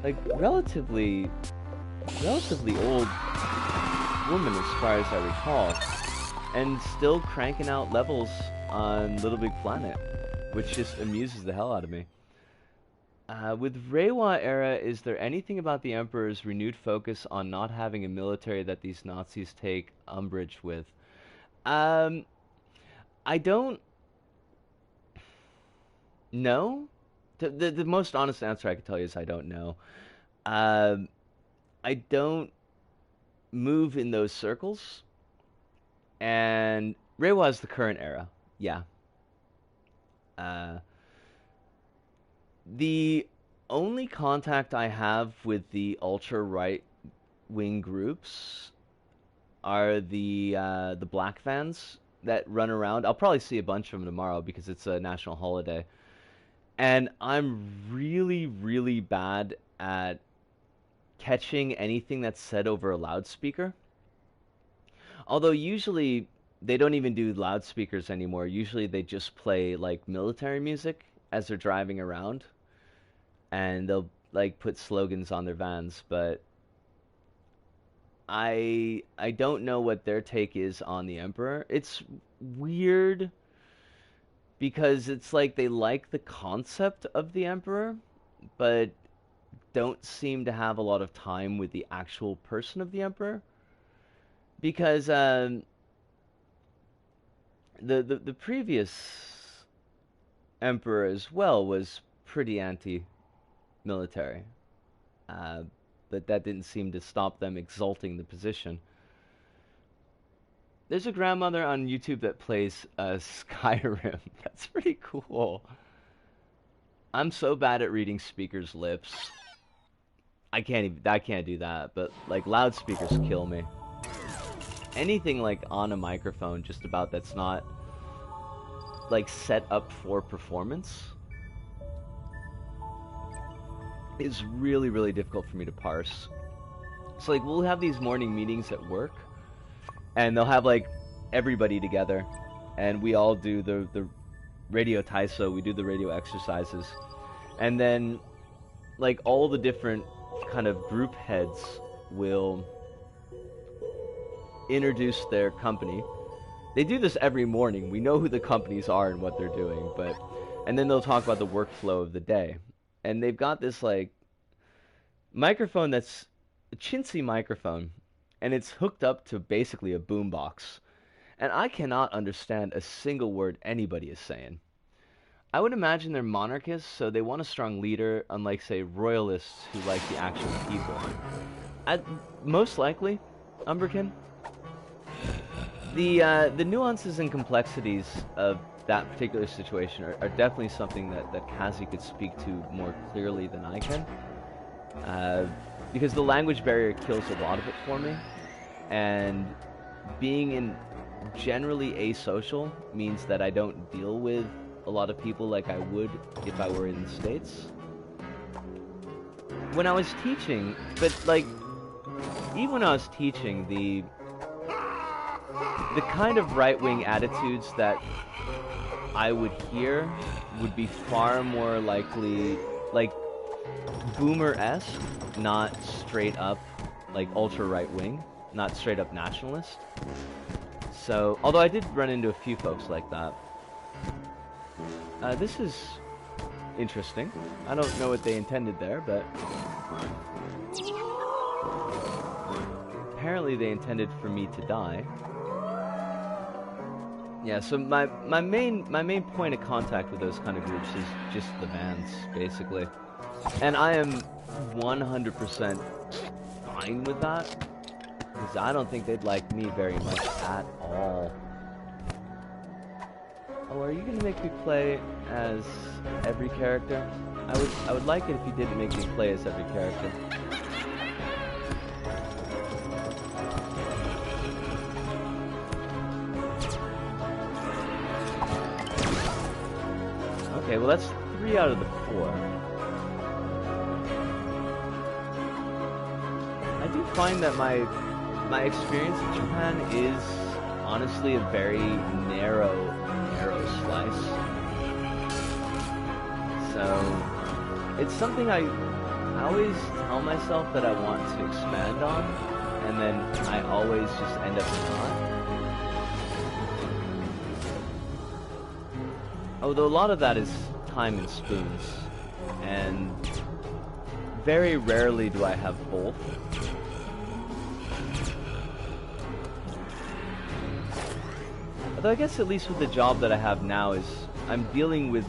Like, relatively old woman as far as I recall, and still cranking out levels on LittleBigPlanet, which just amuses the hell out of me. With Reiwa era, is there anything about the Emperor's renewed focus on not having a military that these Nazis take umbrage with? I don't know. The most honest answer I can tell you is I don't know. I don't move in those circles, and Reiwa is the current era. Yeah. The only contact I have with the ultra right wing groups are the black fans that run around. I'll probably see a bunch of them tomorrow because it's a national holiday. And I'm really, really bad at catching anything that's said over a loudspeaker. Although usually they don't even do loudspeakers anymore. Usually they just play like military music as they're driving around. And they'll like put slogans on their vans, but I don't know what their take is on the Emperor. It's weird because it's like they like the concept of the Emperor, but don't seem to have a lot of time with the actual person of the Emperor. Because the previous Emperor as well was pretty anti-military, but that didn't seem to stop them exalting the position. There's a grandmother on YouTube that plays Skyrim. That's pretty cool. I'm so bad at reading speakers' lips. I can't do that, but like loudspeakers kill me. Anything like on a microphone just about that's not like set up for performance is really, really difficult for me to parse. So like we'll have these morning meetings at work, and they'll have like everybody together, and we all do the radio taiso, we do the radio exercises, and then like all the different kind of group heads will introduce their company. They do this every morning. We know who the companies are and what they're doing, and then they'll talk about the workflow of the day. And they've got this like microphone that's a chintzy microphone, and it's hooked up to basically a boombox. And I cannot understand a single word anybody is saying. I would imagine they're monarchists, so they want a strong leader, unlike, say, royalists who like the actual people. Most likely, Umberkin. The nuances and complexities of that particular situation are definitely something that Kazi could speak to more clearly than I can. Because the language barrier kills a lot of it for me. And being generally asocial means that I don't deal with a lot of people like I would if I were in the States. When I was teaching, but like, even when I was teaching, the kind of right-wing attitudes that I would hear would be far more likely, like, boomer-esque, not straight up, like, ultra-right-wing, not straight up nationalist. So, although I did run into a few folks like that. This is interesting. I don't know what they intended there, but apparently they intended for me to die. Yeah, so my main point of contact with those kind of groups is just the vans, basically. And I am 100% fine with that, because I don't think they'd like me very much at all. Oh, are you gonna make me play as every character? I would like it if you didn't make me play as every character. Okay, well that's 3 out of the 4. I do find that my experience in Japan is honestly a very narrow slice. So it's something I always tell myself that I want to expand on, and then I always just end up not. Although a lot of that is time and spoons, and very rarely do I have both. Although I guess at least with the job that I have now is I'm dealing with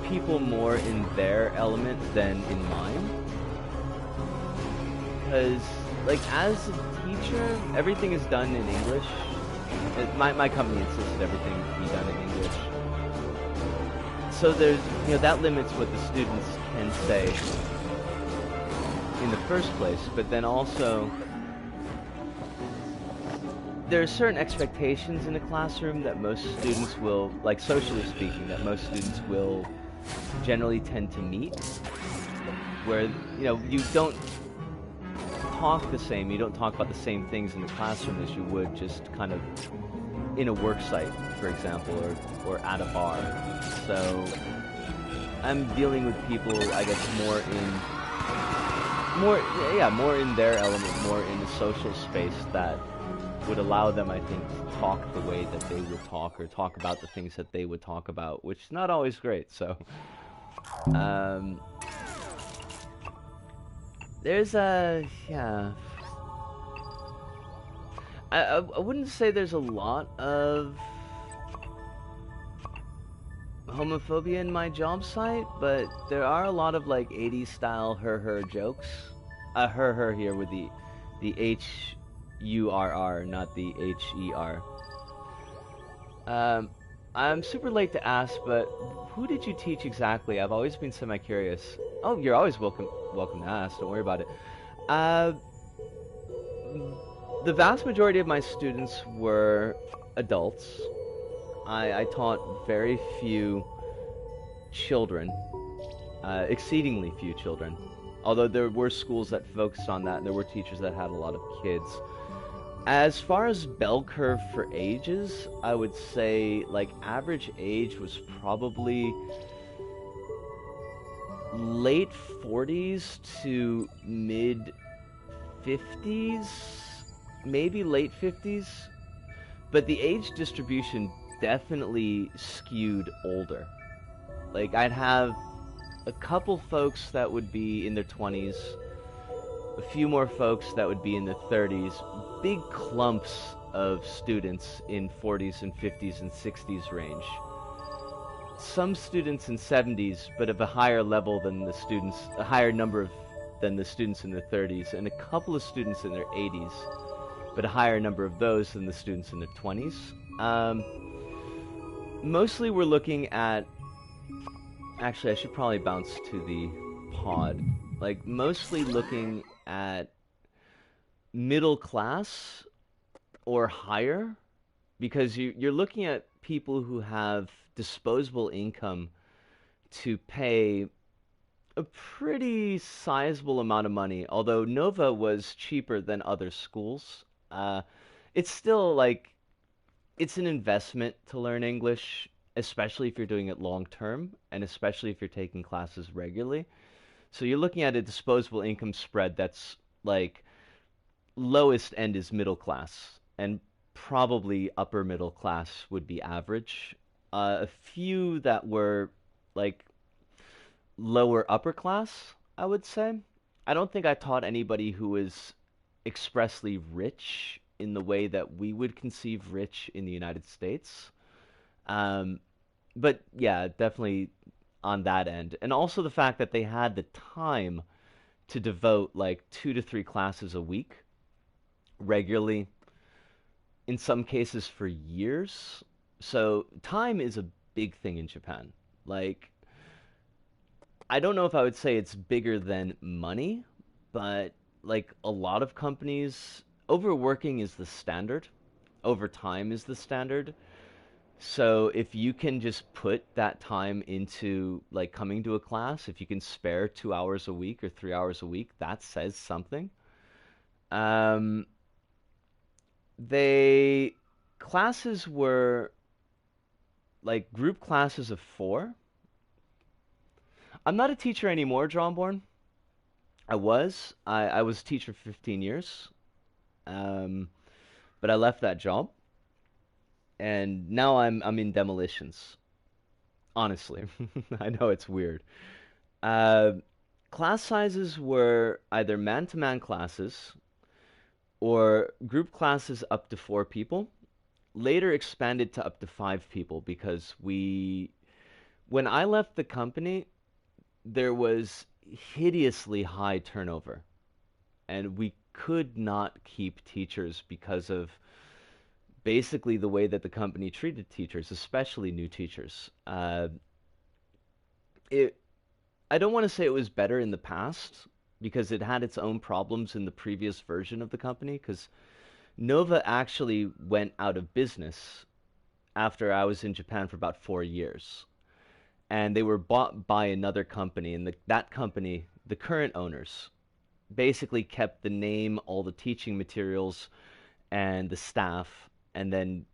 people more in their element than in mine. Because, like, as a teacher, everything is done in English. My company insisted everything be done in English. So there's, that limits what the students can say in the first place, but then also there are certain expectations in a classroom that most students will, like socially speaking, that most students will generally tend to meet, where, you don't talk the same, you don't talk about the same things in the classroom as you would just kind of in a work site, for example, or at a bar. So I'm dealing with people, I guess, more in their element, more in the social space that would allow them, I think, to talk the way that they would talk, or talk about the things that they would talk about, which is not always great. So there's I wouldn't say there's a lot of homophobia in my job site, but there are a lot of like 80s style her jokes. Her here with the H-U-R-R, not the H-E-R. I'm super late to ask, but who did you teach exactly? I've always been semi-curious. Oh, you're always welcome to ask, don't worry about it. The vast majority of my students were adults. I taught very few children, exceedingly few children. Although there were schools that focused on that, and there were teachers that had a lot of kids. As far as bell curve for ages, I would say, like, average age was probably late 40s to mid 50s, maybe late 50s. But the age distribution definitely skewed older. Like, I'd have a couple folks that would be in their 20s, a few more folks that would be in their 30s, big clumps of students in 40s and 50s and 60s range. Some students in 70s, but of a higher level than the students, a higher number than the students in their 30s, and a couple of students in their 80s, but a higher number of those than the students in their 20s. Mostly we're looking at, actually I should probably bounce to the pod, like mostly looking at middle class or higher, because you're looking at people who have disposable income to pay a pretty sizable amount of money. Although Nova was cheaper than other schools, it's still like, it's an investment to learn English, especially if you're doing it long term, and especially if you're taking classes regularly. So you're looking at a disposable income spread that's like, lowest end is middle class, and probably upper middle class would be average. A few that were like lower upper class, I would say. I don't think I taught anybody who was expressly rich in the way that we would conceive rich in the United States. But yeah, definitely on that end. And also the fact that they had the time to devote like 2 to 3 classes a week regularly, in some cases for years. So time is a big thing in Japan. Like, I don't know if I would say it's bigger than money, but like a lot of companies, overworking is the standard. Overtime is the standard. So if you can just put that time into like coming to a class, if you can spare 2 hours a week or 3 hours a week, that says something. Classes were like group classes of 4. I'm not a teacher anymore, Johnborn. I was a teacher for 15 years, um, but I left that job, and now I'm in demolitions. Honestly, I know it's weird. Uh, Class sizes were either man-to-man classes or group classes up to 4 people. Later expanded to up to 5 people because when I left the company, there was hideously high turnover, and we could not keep teachers because of basically the way that the company treated teachers, especially new teachers. It I don't want to say it was better in the past because it had its own problems in the previous version of the company. Because Nova actually went out of business after I was in Japan for about 4 years, and they were bought by another company, and that company, the current owners, basically kept the name, all the teaching materials, and the staff, and then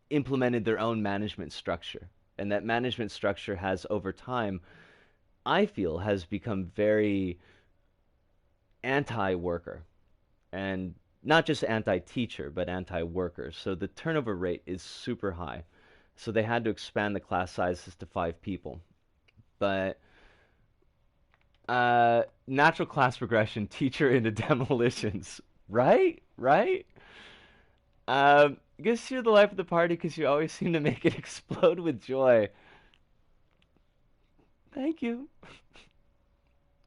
implemented their own management structure. And that management structure has, over time, I feel, has become very anti-worker, and not just anti-teacher, but anti-worker. So the turnover rate is super high. So they had to expand the class sizes to 5 people. But natural class progression, teacher into demolitions, right? Right? I guess you're the life of the party because you always seem to make it explode with joy. Thank you.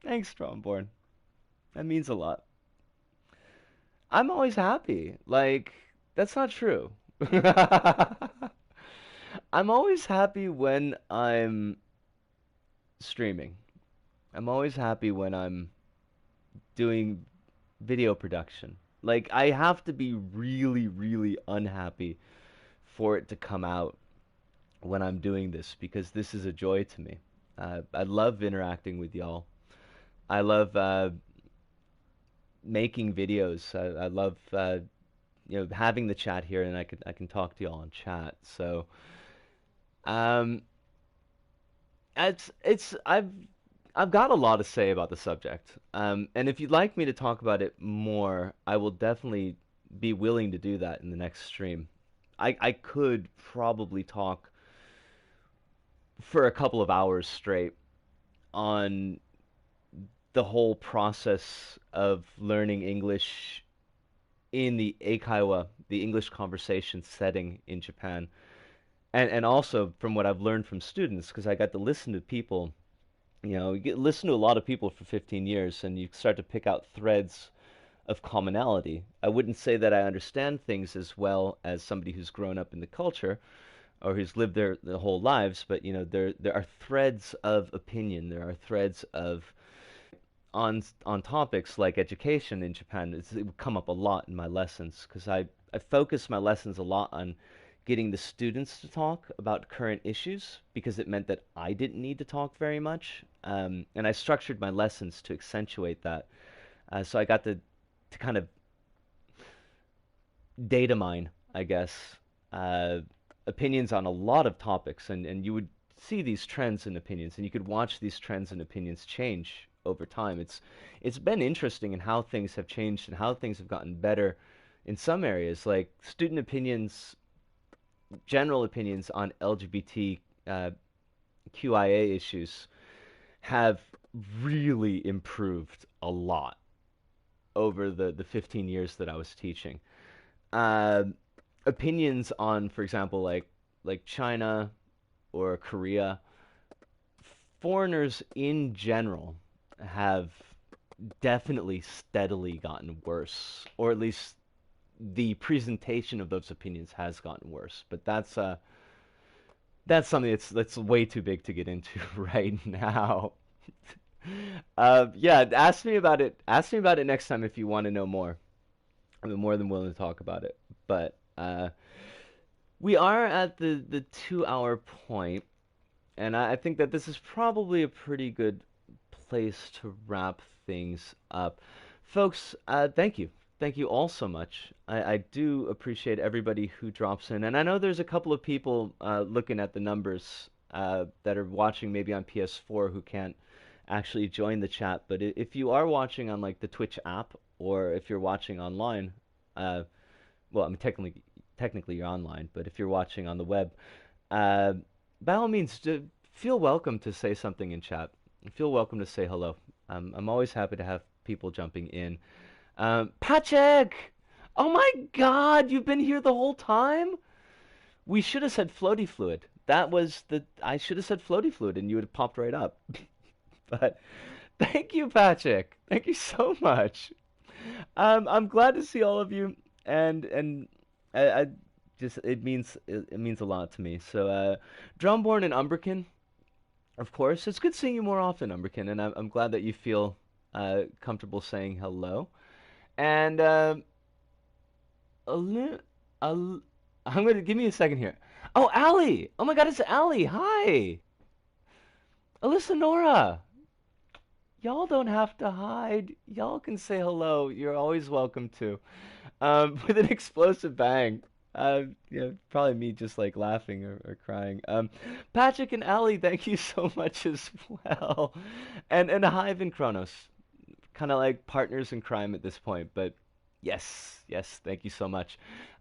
Thanks, Stromborn. That means a lot. I'm always happy. Like, that's not true. I'm always happy when I'm streaming. I'm always happy when I'm doing video production. Like, I have to be really, really unhappy for it to come out when I'm doing this because this is a joy to me. I love interacting with y'all. I love making videos. I love having the chat here, and I can talk to y'all on chat. So um, I've got a lot to say about the subject. And if you'd like me to talk about it more, I will definitely be willing to do that in the next stream. I could probably talk for a couple of hours straight on the whole process of learning English in the Eikaiwa, the English conversation setting in Japan. And also from what I've learned from students, because I got to listen to people, listen to a lot of people for 15 years, and you start to pick out threads of commonality. I wouldn't say that I understand things as well as somebody who's grown up in the culture or who's lived there their whole lives, but there are threads of opinion. There are threads of on topics like education in Japan. It would come up a lot in my lessons because I focus my lessons a lot on getting the students to talk about current issues because it meant that I didn't need to talk very much. And I structured my lessons to accentuate that. So I got to kind of data mine, I guess, uh, opinions on a lot of topics. And you would see these trends and opinions, and you could watch these trends and opinions change over time. It's been interesting in how things have changed and how things have gotten better in some areas, like student opinions, general opinions on LGBT QIA issues have really improved a lot over the 15 years that I was teaching. Uh, Opinions on, for example, like China or Korea, foreigners in general have definitely steadily gotten worse, or at least the presentation of those opinions has gotten worse. But that's something that's way too big to get into right now. Yeah, ask me about it. Ask me about it next time if you want to know more. I'm more than willing to talk about it. But we are at the 2 hour point, and I think that this is probably a pretty good place to wrap things up. Folks, thank you. Thank you all so much. I do appreciate everybody who drops in. And I know there's a couple of people looking at the numbers that are watching maybe on PS4 who can't actually join the chat. But if you are watching on like the Twitch app or if you're watching online, uh, well, I mean technically you're online, but if you're watching on the web, uh, by all means, feel welcome to say something in chat. Feel welcome to say hello. I'm always happy to have people jumping in. Patrick! Oh my God, you've been here the whole time? We should have said floaty fluid. I should have said floaty fluid and you would have popped right up. But thank you, Patrick. Thank you so much. I'm glad to see all of you, and I just it means a lot to me. So, Drumborn and Umbrican, of course, it's good seeing you more often, Umbrican, and I'm glad that you feel comfortable saying hello. And Ali, Al, I'm gonna give me a second here. Oh, Allie! Oh my God, it's Allie! Hi, Alyssa Nora. Y'all don't have to hide. Y'all can say hello. You're always welcome to. With an explosive bang. Probably me just like laughing or crying. Patrick and Ali, thank you so much as well. And Hive and Kronos, kind of like partners in crime at this point. But yes, thank you so much.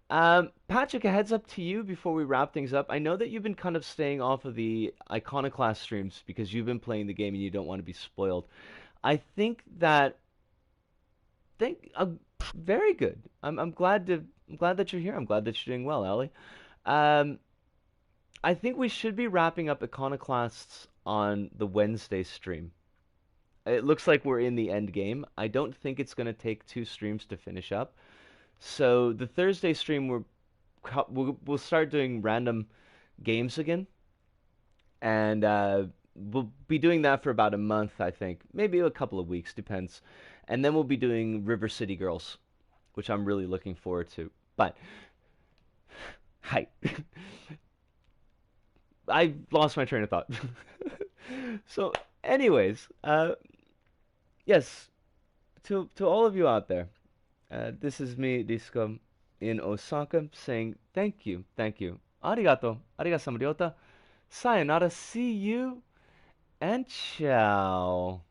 Patrick, a heads up to you before we wrap things up. I know that you've been kind of staying off of the Iconoclast streams because you've been playing the game and you don't want to be spoiled. I think that think very good. I'm glad that you're here. I'm glad that you're doing well, Ellie. Um, I think we should be wrapping up Iconoclasts on the Wednesday stream. It looks like we're in the end game. I don't think it's going to take two streams to finish up. So the Thursday stream we'll start doing random games again, and we'll be doing that for about a month, I think, maybe a couple of weeks, depends. And then we'll be doing River City Girls, which I'm really looking forward to. But hi, I lost my train of thought. So, anyways, yes, to all of you out there, this is me, Disco, in Osaka, saying thank you, arigato, arigato, samariota, sayonara, see you, and ciao.